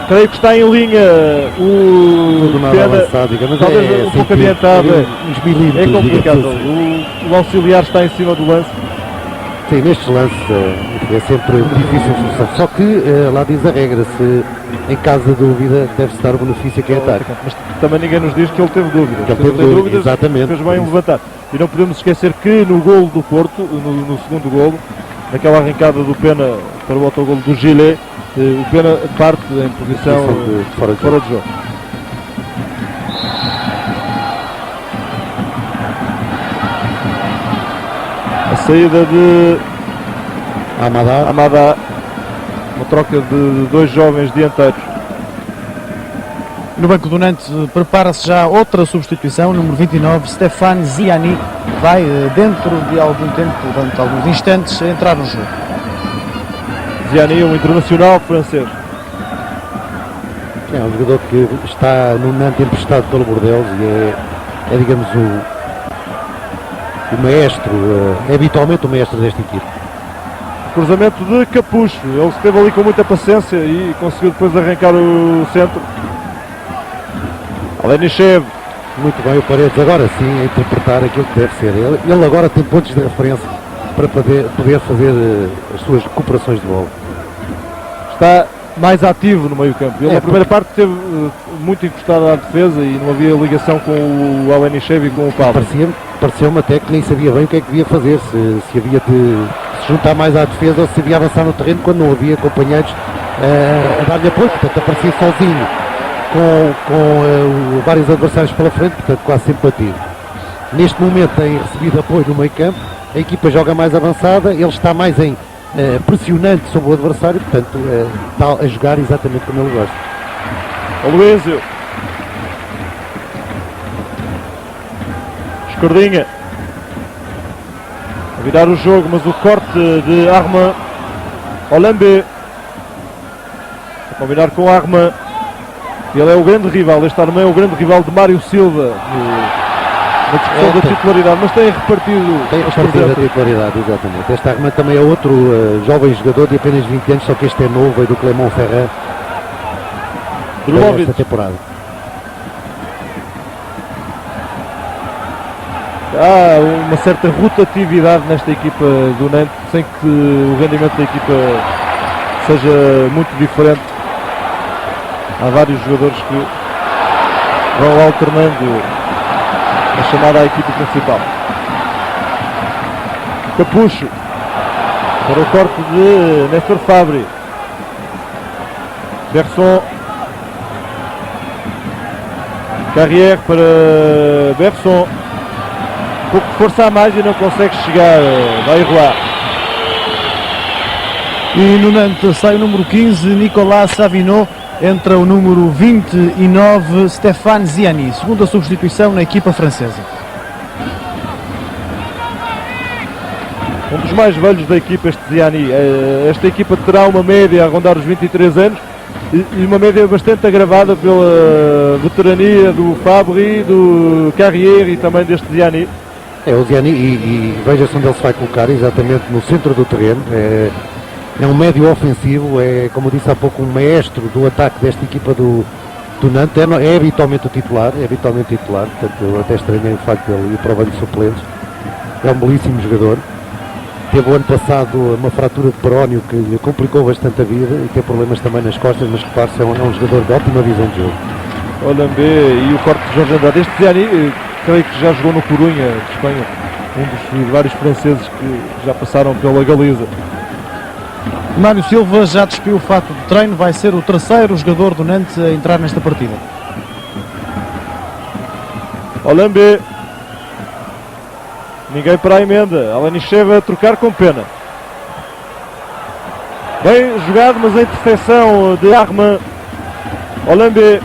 creio que está em linha o Pena, avançado, talvez um pouco adiantado. Uns milímetros, é complicado. O auxiliar está em cima do lance. Sim, nestes lances é sempre difícil a solução. Só que lá diz a regra, se em caso de dúvida deve-se dar o benefício a quem ataca. Mas também ninguém nos diz que ele teve dúvidas. Que ele teve dúvidas, exatamente. Fez bem levantar. E não podemos esquecer que no golo do Porto, no segundo golo, naquela arrancada do Pena para o autogolo do Gillet, o Pena parte em posição fora de jogo. A saída de Hamada, uma troca de dois jovens dianteiros. No banco do Nantes prepara-se já outra substituição, número 29, Stéphane Ziani, vai dentro de algum tempo, durante alguns instantes, entrar no jogo. Ziani, um internacional francês. É um jogador que está no Nantes emprestado pelo Bordeaux e é digamos, o maestro, é habitualmente o maestro desta equipe. Cruzamento de Capucho, ele esteve ali com muita paciência e conseguiu depois arrancar o centro. Alenichev. Muito bem, o Paredes agora sim a interpretar aquilo que deve ser. Ele agora tem pontos de referência para poder fazer as suas recuperações de bola. Está mais ativo no meio campo. Ele na primeira parte esteve muito encostado à defesa e não havia ligação com o Alenichev e com o Paulo. Pareceu-me até que nem sabia bem o que é que devia fazer, se havia de se juntar mais à defesa ou se havia avançar no terreno quando não havia companheiros a dar-lhe apoio, portanto aparecia sozinho. com vários adversários pela frente, portanto quase sempre batido. Neste momento tem recebido apoio no meio campo, a equipa joga mais avançada, ele está mais em pressionante sobre o adversário, portanto está a jogar exatamente como ele gosta. Aloísio. Escordinha. A virar o jogo, mas o corte de Armand. Olambé. A combinar com Armand. Ele é o grande rival, este Armand é o grande rival de Mário Silva na discussão da titularidade, mas tem repartido a titularidade, exatamente. Este Armand também é outro jovem jogador de apenas 20 anos, só que este é novo, veio do Clermont-Ferrand esta temporada. Há uma certa rotatividade nesta equipa do Nantes, sem que o rendimento da equipa seja muito diferente. Há vários jogadores que vão alternando a chamada à equipa principal. Capucho para o corte de Néstor Fabri. Berson. Carrière para Berson. Um pouco de força a mais e não consegue chegar. Vai rolar. E no Nantes sai o número 15, Nicolas Savinot. Entra o número 29, Stéphane Ziani, segunda substituição na equipa francesa. Um dos mais velhos da equipa, este Ziani. Esta equipa terá uma média a rondar os 23 anos e uma média bastante agravada pela veterania do Fabri, do Carrière e também deste Ziani. É o Ziani e veja-se onde ele se vai colocar, exatamente no centro do terreno. É um médio ofensivo, é, como eu disse há pouco, um maestro do ataque desta equipa do Nantes. É habitualmente o titular, portanto eu até estranhei o facto dele ir para o banco de suplentes. É um belíssimo jogador. Teve o ano passado uma fratura de perónio que lhe complicou bastante a vida e tem problemas também nas costas, mas repare-se, é um jogador de ótima visão de jogo. Olambé e o corte de Jorge Andrade. Este Ziani, creio que já jogou no Corunha de Espanha, um dos vários franceses que já passaram pela Galiza. Mário Silva já despiu o fato de treino, vai ser o terceiro jogador do Nantes a entrar nesta partida. Olambé. Ninguém para a emenda. Alanichev a trocar com pena. Bem jogado, mas a interseção de Armand. Olambé.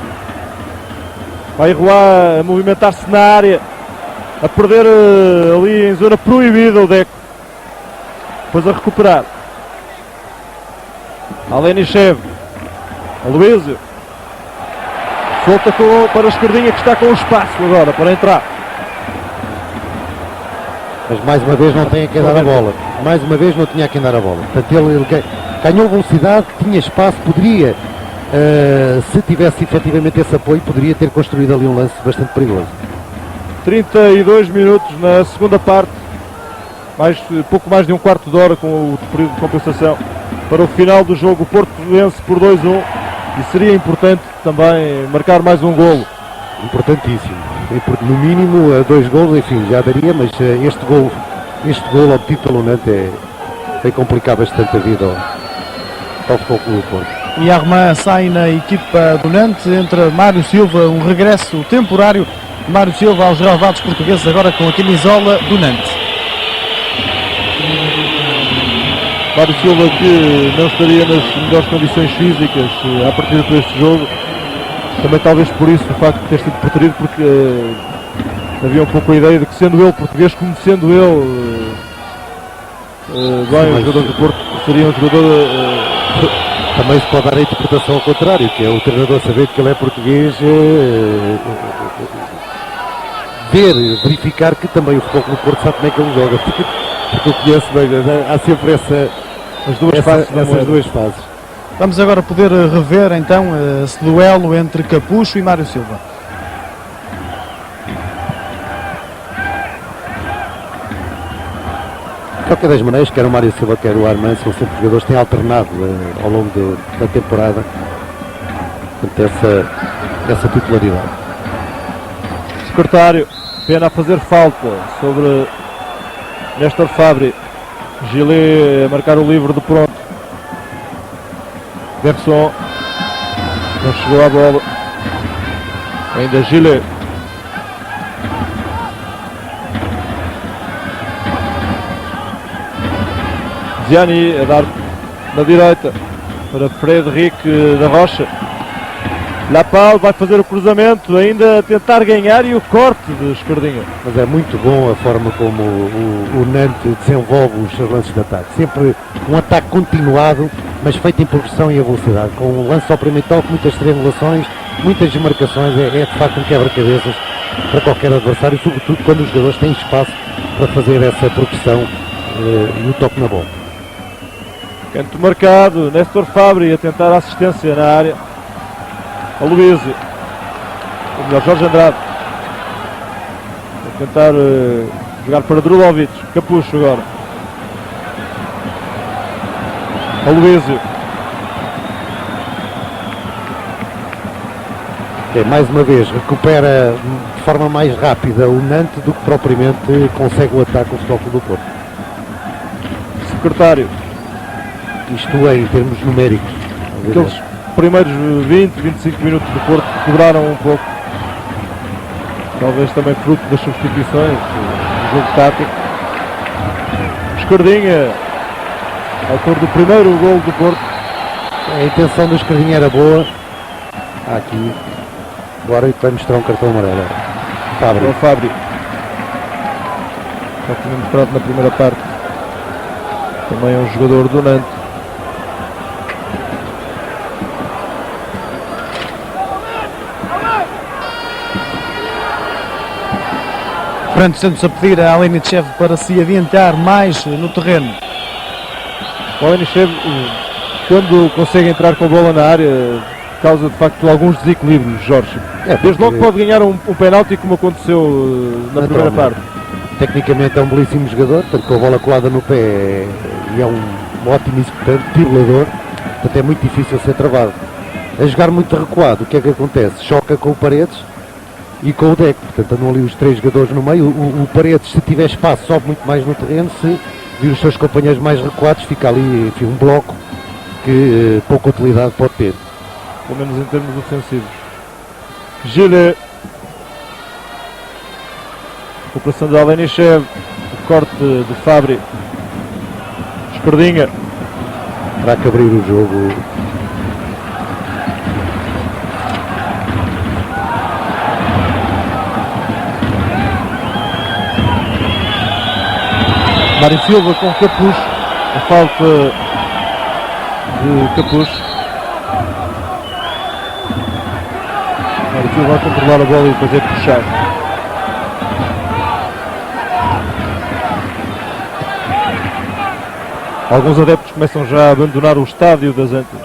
Vai rolar a movimentar-se na área. A perder ali em zona proibida o Deco. Depois a recuperar. Alanichev. Aloísio. Solta para a esquerdinha que está com o espaço agora para entrar. Mas mais uma vez não tem a quem dar a bola. Mais uma vez não tinha a quem dar a bola. Portanto, ele ganhou velocidade, tinha espaço, poderia, se tivesse efetivamente esse apoio, poderia ter construído ali um lance bastante perigoso. 32 minutos na segunda parte. Pouco mais de um quarto de hora com o período de compensação. Para o final do jogo, o Porto vence por 2-1 e seria importante também marcar mais um golo. Importantíssimo. No mínimo 2 golos, enfim, já daria, mas este golo obtido pelo Nantes vai complicar bastante a vida ao Futebol Clube do Porto. E Armand sai na equipa do Nantes, entra Mário Silva, um regresso temporário. Mário Silva aos relevados portugueses agora com a camisola do Nantes. Mário Silva que não estaria nas melhores condições físicas a partir deste jogo. Também talvez por isso o facto de ter sido preterido, porque havia um pouco a ideia de que sendo ele português, conhecendo ele bem, o jogador do Porto seria um jogador... Também se pode dar a interpretação ao contrário, que é o treinador saber que ele é português, verificar que também o Futebol Clube do Porto sabe como é que ele joga, porque eu conheço bem, há sempre essas duas fases. Vamos agora poder rever então esse duelo entre Capucho e Mário Silva. De qualquer das maneiras, quer o Mário Silva, quer o Armand, são sempre jogadores que têm alternado ao longo da temporada, portanto, essa titularidade. Secretário, pena a fazer falta sobre Néstor Fabri. Gillet a marcar o livre de pronto. Berson não chegou à bola. Ainda Gillet. Ziani a dar na direita para Frederic da Rocha. Lapal vai fazer o cruzamento, ainda a tentar ganhar, e o corte de Escardinha. Mas é muito bom a forma como o Nantes desenvolve os seus lances de ataque. Sempre um ataque continuado, mas feito em progressão e a velocidade. Com o lance ao primeiro toque, muitas triangulações, muitas desmarcações. É de facto um quebra-cabeças para qualquer adversário, sobretudo quando os jogadores têm espaço para fazer essa progressão e o toque na bola. Canto marcado, Néstor Fabri a tentar a assistência na área. Aloísio, ou melhor, Jorge Andrade a tentar jogar para Drulovic. Capucho agora. Aloísio. Mais uma vez, recupera de forma mais rápida o Nantes do que propriamente consegue o ataque ao Futebol Clube do Porto. Secretário. Isto é, em termos numéricos. Aqueles primeiros 20, 25 minutos do Porto quebraram um pouco. Talvez também fruto das substituições, do jogo tático. Escardinha, autor do primeiro golo do Porto. A intenção do Escardinha era boa. Aqui, agora vai mostrar um cartão amarelo. Fabri. Fabri. Já tinha mostrado na primeira parte. Também é um jogador do Nantes. Fernando Santos a pedir a Alenichev para se adiantar mais no terreno. O Alenichev, quando consegue entrar com a bola na área, causa de facto alguns desequilíbrios, Jorge. Desde logo pode ganhar um penalti, como aconteceu na primeira parte. Tecnicamente é um belíssimo jogador, tanto com a bola colada no pé e é um ótimo executante, dribblador, portanto é muito difícil ser travado. A jogar muito recuado, o que é que acontece? Choca com o Paredes e com o Deco, portanto andam ali os três jogadores no meio. O Paredes, se tiver espaço, sobe muito mais no terreno. Se vir os seus companheiros mais recuados, fica ali, enfim, um bloco que pouca utilidade pode ter, pelo menos em termos ofensivos. Gillet, recuperação de Alenichev, o corte de Fabri. Escardinha terá que abrir o jogo. Mário Silva com Capucho, a falta de Capucho. Mário Silva vai controlar a bola e depois é puxar. Alguns adeptos começam já a abandonar o estádio das Antas.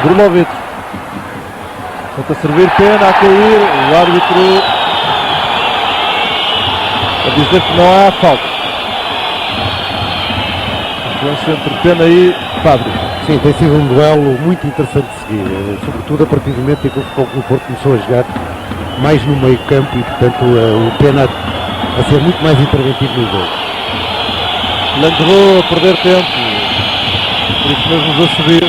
Drulovic tenta servir, pena a cair, o árbitro a dizer que não há falta. Influência entre Pena e Fabri. Sim, tem sido um duelo muito interessante de seguir, sobretudo a partir do momento em que o Porto começou a jogar mais no meio campo e, portanto, o Pena a ser muito mais interventivo no jogo. Landreau a perder tempo, por isso mesmo a subir.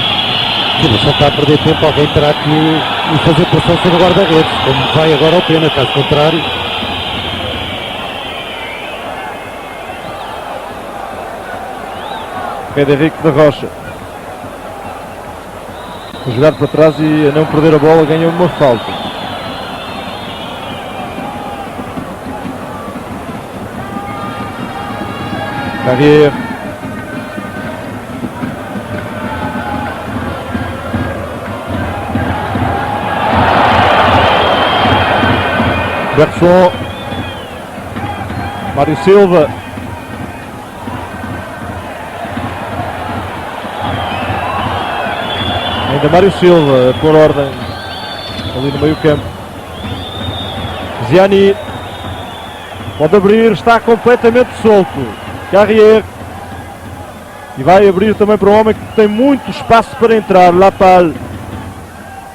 Sim, mas só está a perder tempo, alguém terá que fazer pressão sobre o guarda-redes, como vai agora ao Pena, caso contrário. Frederic da Rocha a jogar para trás e a não perder a bola, ganha uma falta. Carrier. Bergson. Mário Silva. Ainda Mário Silva a pôr ordem ali no meio campo. Ziani pode abrir, está completamente solto. Carrier. E vai abrir também para um homem que tem muito espaço para entrar. Lapal.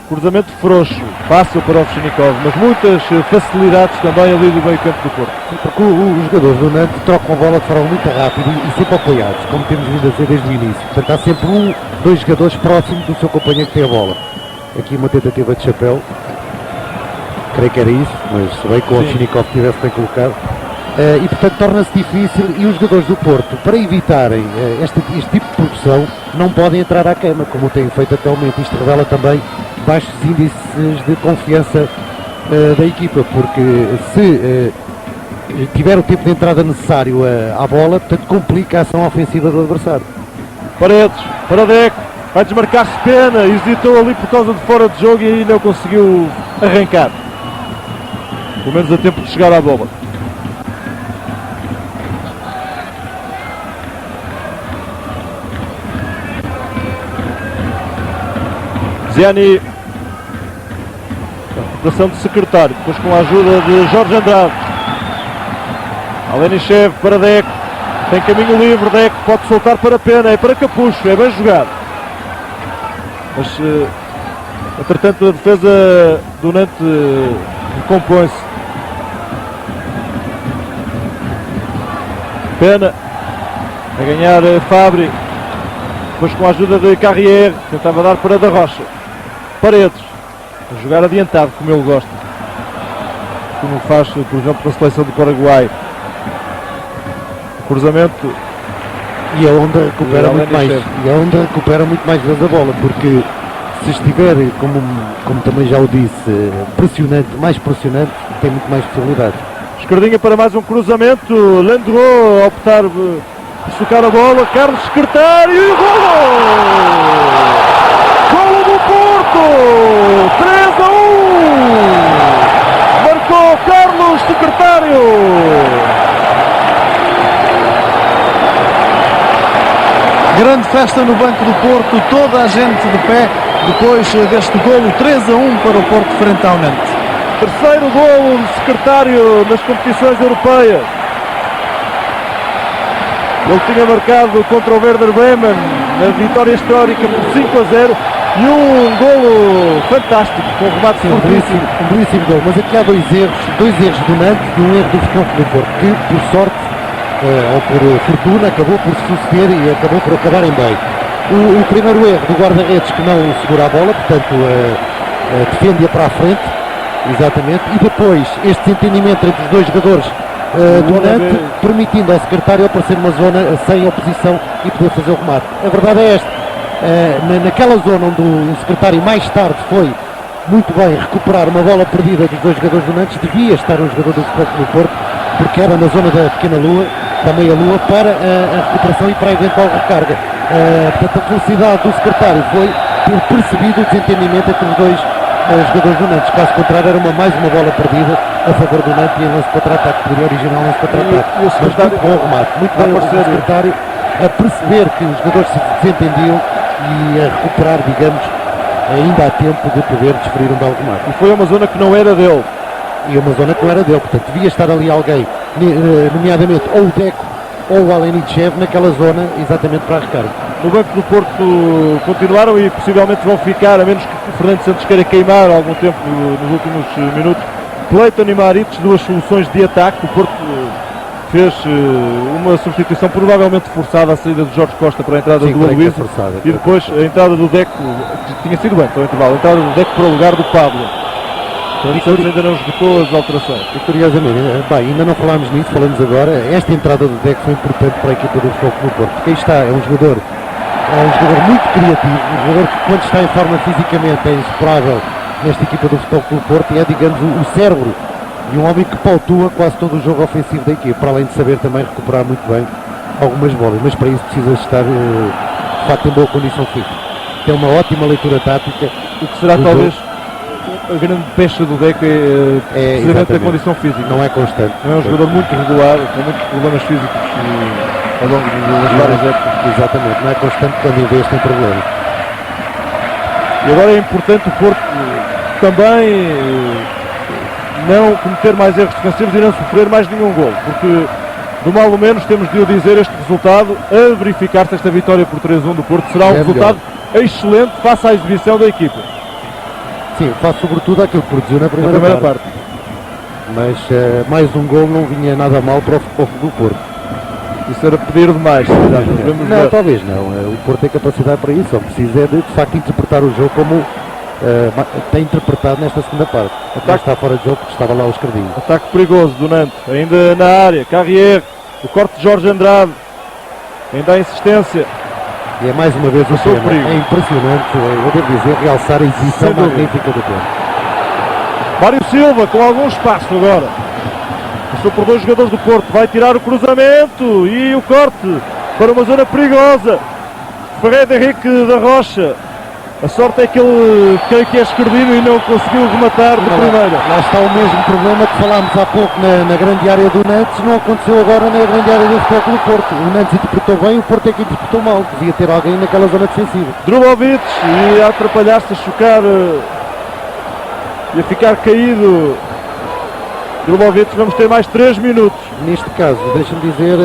Cruzamento frouxo, fácil para o Ovchinnikov, mas muitas facilidades também ali do meio campo do Porto. Porque os jogadores do Nantes trocam a bola de forma muito rápida e sempre apoiados, como temos vindo a dizer desde o início. Portanto, há sempre dois jogadores próximos do seu companheiro que tem a bola. aqui uma tentativa de chapéu, creio que era isso, mas bem que o Ovchinnikov tivesse bem colocado. E portanto torna-se difícil, e os jogadores do Porto, para evitarem este tipo de produção, não podem entrar à cama, como têm feito até o momento. Isto revela também baixos índices de confiança da equipa, porque se tiver o tempo de entrada necessário à bola, portanto complica a ação ofensiva do adversário. Paredes, para Deco, vai desmarcar-se Pena, hesitou ali por causa de fora de jogo e ainda não conseguiu arrancar. Pelo menos a tempo de chegar à bola. Ziani, recuperação de secretário, depois com a ajuda de Jorge Andrade. Alenichev para Deco, tem caminho livre, Deco pode soltar para Pena, é para Capucho, é bem jogado. Mas, entretanto, a defesa do Nantes recompõe-se. Pena a ganhar Fabri, depois com a ajuda de Carrier, tentava dar para Da Rocha. Paredes, a jogar adiantado, como ele gosta, como faz, por exemplo, na seleção do Paraguai. O cruzamento, E a Onda recupera muito mais, e a Onda recupera muito mais vezes a bola, porque se estiver, como também já o disse, pressionante, mais pressionante, tem muito mais possibilidades. Esquerdinha para mais um cruzamento, Landreau a optar por socar a bola, Carlos Secretário e golo! Golo do Porto! 3-1! Marcou Carlos Secretário! Grande festa no banco do Porto, toda a gente de pé, depois deste golo 3-1 para o Porto frente ao Nantes. Terceiro golo de Secretário nas competições europeias. Ele tinha marcado contra o Werder Bremen na vitória histórica por 5-0 e um golo fantástico, com o remate fortíssimo. Um belíssimo gol, mas aqui há dois erros do Nantes e um erro do Futebol Clube do Porto, que por sorte ou por fortuna acabou por se suceder e acabou por acabarem bem. O primeiro erro do guarda-redes, que não segura a bola, portanto defende-a para a frente, exatamente, e depois este desentendimento entre os dois jogadores do Nantes, permitindo ao secretário aparecer numa zona sem oposição e poder fazer o remate. A verdade é esta, naquela zona onde o secretário mais tarde foi muito bem recuperar uma bola perdida dos dois jogadores do Nantes, devia estar um jogador do Futebol Clube do Porto, porque era na zona da pequena lua, da meia lua, para a recuperação e para a eventual recarga. Portanto, a velocidade do secretário foi ter percebido o desentendimento entre os dois jogadores do Nantes. Caso contrário, era mais uma bola perdida a favor do Nantes e em lance contra-ataque, poderia originar um lance contra-ataque. E o secretário, muito bom remate, muito bem o secretário a perceber que os jogadores se desentendiam e a recuperar, digamos, ainda há tempo de poder desferir um belo remate. E foi uma zona que não era dele. E uma zona que não era dele, portanto devia estar ali alguém, nomeadamente ou o Deco ou o Alenichev naquela zona, exatamente para a recarga. No banco do Porto continuaram e possivelmente vão ficar, a menos que o Fernando Santos queira queimar algum tempo nos últimos minutos. Cleiton e Marites, duas soluções de ataque. O Porto fez uma substituição provavelmente forçada à saída de Jorge Costa para a entrada do Luís e depois a entrada do Deco, que tinha sido bem para o intervalo, a entrada do Deco para o lugar do Pablo. Fernando Santos ainda não esgotou as alterações. E curiosamente, ainda não falámos nisso, falamos agora, esta entrada do Deco foi importante para a equipa do Futebol Clube do Porto, porque aí está, é um jogador muito criativo, um jogador que quando está em forma fisicamente é insuperável nesta equipa do Futebol Clube do Porto e é, digamos, o cérebro e um homem que pautua quase todo o jogo ofensivo da equipa, para além de saber também recuperar muito bem algumas bolas, mas para isso precisa estar de facto em boa condição física. Tem uma ótima leitura tática. O que será talvez a grande pecha do Deco é precisamente a condição física. Não é constante. Não é um jogador muito regular, com muitos problemas físicos ao longo das várias épocas. Exatamente, não é constante, quando em vez tem problemas. E agora é importante o Porto também não cometer mais erros defensivos e não sofrer mais nenhum gol, porque do mal ou menos temos de o dizer, este resultado a verificar-se, esta vitória por 3-1 do Porto será um resultado excelente face à exibição da equipa. Sim, face sobretudo àquilo que produziu na primeira parte. Mas mais um gol não vinha nada mal para o Futebol Clube do Porto. Isso era pedir demais. Não, talvez não. O Porto tem capacidade para isso, só precisa de facto interpretar o jogo como tem interpretado nesta segunda parte. Até está fora de jogo porque estava lá o Escardinho. Ataque perigoso do Nantes, ainda na área, Carrier, o corte de Jorge Andrade, ainda a insistência. E é mais uma vez o Pena. É impressionante, eu devo dizer, realçar a exibição magnífica do Pena. Mário Silva com algum espaço agora. Passou por dois jogadores do Porto, vai tirar o cruzamento e o corte para uma zona perigosa. Ferreira Henrique da Rocha. A sorte é que ele, creio que é esquerdino e não conseguiu rematar de primeira. Lá está o mesmo problema que falámos há pouco na grande área do Nantes, não aconteceu agora na grande área do Futebol Clube do Porto. O Nantes interpretou bem, o Porto é que interpretou mal. Devia ter alguém naquela zona defensiva. Drulovic e a atrapalhar-se, a chocar e a ficar caído. Drulovic, vamos ter mais 3 minutos. Neste caso, deixa-me dizer,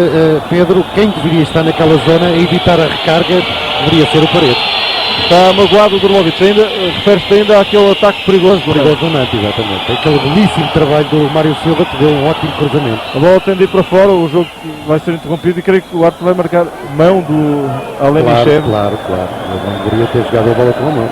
Pedro, quem deveria estar naquela zona a evitar a recarga deveria ser o Paredes. Está magoado o Drulovic, refere-se ainda àquele ataque perigoso do Nantes, exatamente. Aquele belíssimo trabalho do Mário Silva que deu um ótimo cruzamento. A bola tende a ir para fora, o jogo vai ser interrompido e creio que o árbitro vai marcar mão do Alenichev. Claro. Ele não deveria ter jogado a bola com a mão.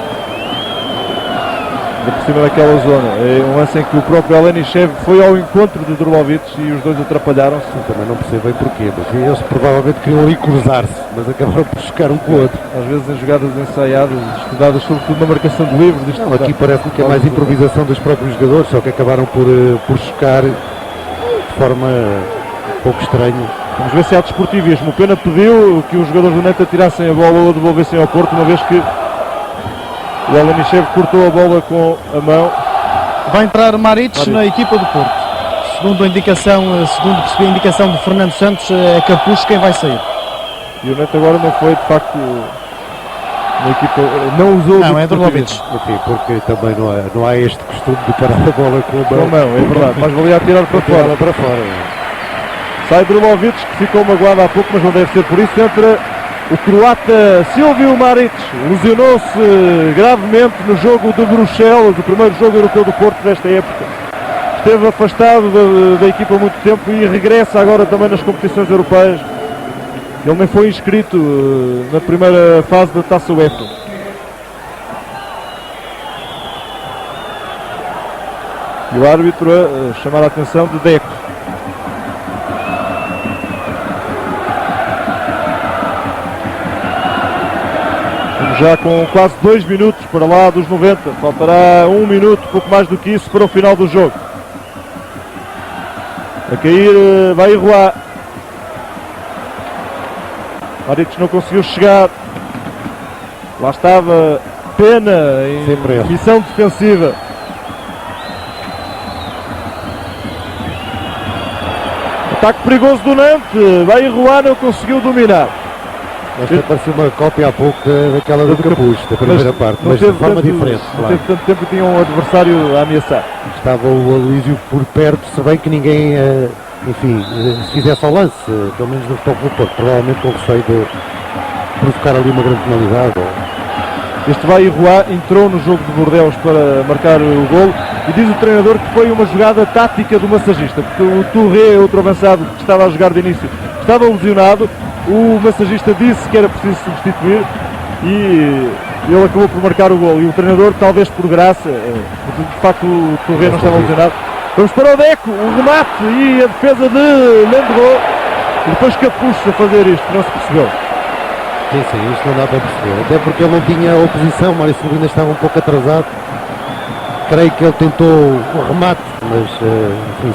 Por cima daquela zona. É um lance em que o próprio Alenichev foi ao encontro do Drulovic e os dois atrapalharam-se. Também não percebo bem porquê, mas eles provavelmente queriam ali cruzar-se, mas acabaram por chocar um com o outro. Às vezes em jogadas ensaiadas, estudadas sobretudo na marcação de livros. Não, aqui parece-me que é mais improvisação dos próprios jogadores, só que acabaram por chocar de forma um pouco estranha. Vamos ver se há desportivismo. O Pena pediu que os jogadores do Nantes atirassem a bola ou a devolvessem ao Porto, uma vez que o Alenichev cortou a bola com a mão. Vai entrar Maric na equipa do Porto. Segundo percebi a indicação de Fernando Santos, é Capucho quem vai sair. E o Nantes agora não foi, de facto, na equipa, não usou não, é Drulovic. Porque também não há este costume de parar a bola com a mão. É verdade, mas valia tirar para fora. Sai Drulovic, que ficou magoado há pouco, mas não deve ser por isso. Entra o croata Silvio Maric, lesionou-se gravemente no jogo de Bruxelas, o primeiro jogo europeu do Porto desta época. Esteve afastado da equipa há muito tempo e regressa agora também nas competições europeias. Ele nem foi inscrito na primeira fase da Taça UEFA. E o árbitro a chamar a atenção de Deco. Já com quase 2 minutos para lá dos 90, faltará 1 minuto, pouco mais do que isso, para o final do jogo. A cair vai Roy. Maric não conseguiu chegar. Lá estava Pena em missão defensiva. Ataque perigoso do Nantes, vai Roy, não conseguiu dominar. Esta parecia uma cópia há pouco daquela do Capucho, da primeira parte, mas de forma diferente. Não teve tanto tempo e tinha um adversário a ameaçar. Estava o Aloísio por perto, se bem que ninguém, se fizesse ao lance, pelo menos no Futebol Clube do Porto, provavelmente com receio de provocar ali uma grande penalidade. Este vai Roy entrou no jogo de Bordeaux para marcar o golo e diz o treinador que foi uma jogada tática do massagista, porque o Touré, outro avançado que estava a jogar de início, estava lesionado. O massagista disse que era preciso substituir e ele acabou por marcar o gol. E o treinador, talvez por graça, de facto o Touré não estava lesionado. Vamos para o Deco, o remate e a defesa de Lendro. E depois Capucho a fazer isto, não se percebeu. Sim, isto não dá para perceber. Até porque ele não tinha oposição, o Mário Silva ainda estava um pouco atrasado. Creio que ele tentou o remate, mas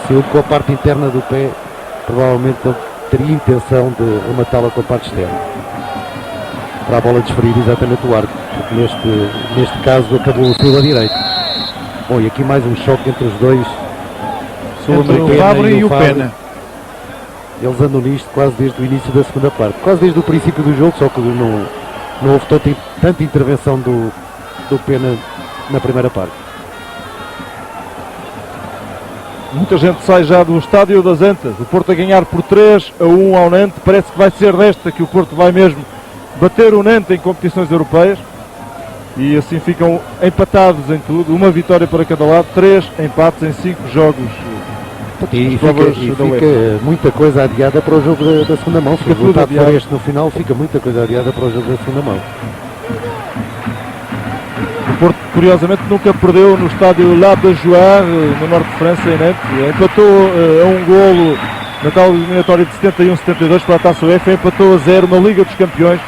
saiu com a parte interna do pé. Provavelmente ele teria intenção de rematá-la com a parte externa para a bola desferir exatamente o arco, porque neste caso acabou o Silva direito. Bom, e aqui mais um choque entre os dois, entre o Fábio e o Pena. Eles andam nisto quase desde o início da segunda parte, quase desde o princípio do jogo, só que não houve tanta intervenção do Pena na primeira parte. Muita gente sai já do estádio das Antas. O Porto a ganhar por 3-1 ao Nantes. Parece que vai ser desta que o Porto vai mesmo bater o Nantes em competições europeias. E assim ficam empatados em tudo. Uma vitória para cada lado. 3 empates em 5 jogos. E fica muita coisa adiada para o jogo da segunda mão. Se o resultado for este no final, fica muita coisa adiada para o jogo da segunda mão. Porto, curiosamente, nunca perdeu no estádio La Beaujoire, no norte de França, em Nantes. Empatou a um golo na tal eliminatória de 71-72 para a Taça UEFA, empatou a 0 na Liga dos Campeões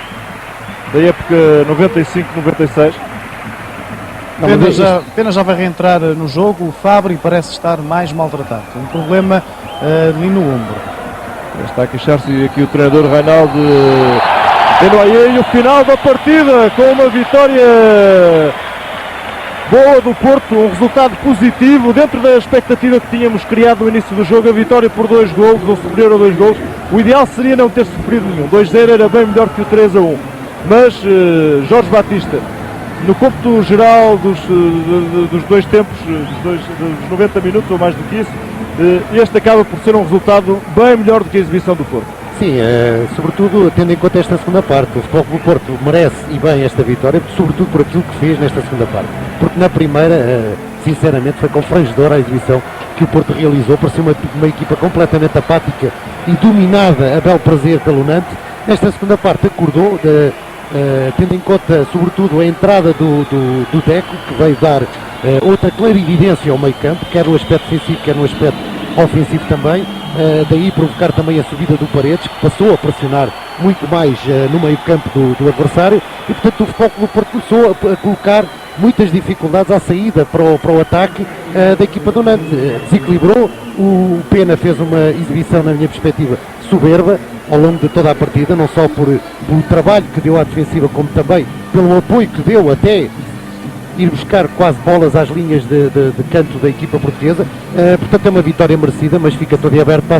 da época 95-96. Apenas já vai reentrar no jogo. O Fabri parece estar mais maltratado. Um problema ali no ombro. Está a queixar-se aqui o treinador Reinaldo Enoyer. E o final da partida com uma vitória boa do Porto, um resultado positivo dentro da expectativa que tínhamos criado no início do jogo. A vitória por 2 golos, ou superior a 2 golos. O ideal seria não ter sofrido nenhum. 2-0 era bem melhor que o 3-1. Mas Jorge Batista, no cômputo geral dos 2 tempos, dos 90 minutos ou mais do que isso, este acaba por ser um resultado bem melhor do que a exibição do Porto. Sim, sobretudo tendo em conta esta segunda parte. O Futebol Clube do Porto merece e bem esta vitória, sobretudo por aquilo que fez nesta segunda parte. Porque na primeira, sinceramente, foi confrangedora a exibição que o Porto realizou. Parecia uma equipa completamente apática e dominada a bel prazer pelo Nantes. Nesta segunda parte acordou, tendo em conta sobretudo a entrada do Deco, que veio dar outra clarividência ao meio campo, quer no aspecto defensivo, quer no aspecto ofensivo também. Daí provocar também a subida do Paredes, que passou a pressionar muito mais no meio campo do adversário, e portanto o Futebol Clube do Porto começou a colocar muitas dificuldades à saída para o ataque da equipa do Nantes. Desequilibrou, o Pena fez uma exibição, na minha perspectiva, soberba ao longo de toda a partida, não só pelo trabalho que deu à defensiva, como também pelo apoio que deu até ir buscar quase bolas às linhas de canto da equipa portuguesa. Portanto é uma vitória merecida, mas fica todo aberto para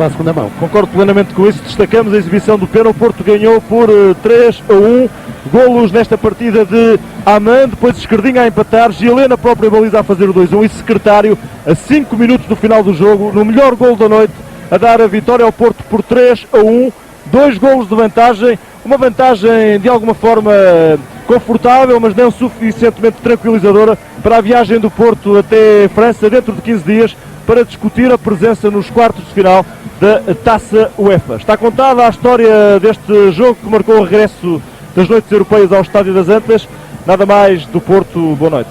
a segunda mão. Concordo plenamente com isso. Destacamos a exibição do Pena. O Porto ganhou por 3-1. Golos nesta partida de Aman, depois Esquerdinha a empatar, Gilena a própria baliza a fazer o 2-1 e Secretário a 5 minutos do final do jogo, no melhor golo da noite, a dar a vitória ao Porto por 3-1. 2 golos de vantagem, uma vantagem de alguma forma confortável, mas não suficientemente tranquilizadora para a viagem do Porto até França dentro de 15 dias para discutir a presença nos quartos de final da Taça UEFA. Está contada a história deste jogo que marcou o regresso das noites europeias ao Estádio das Antas. Nada mais do Porto, boa noite.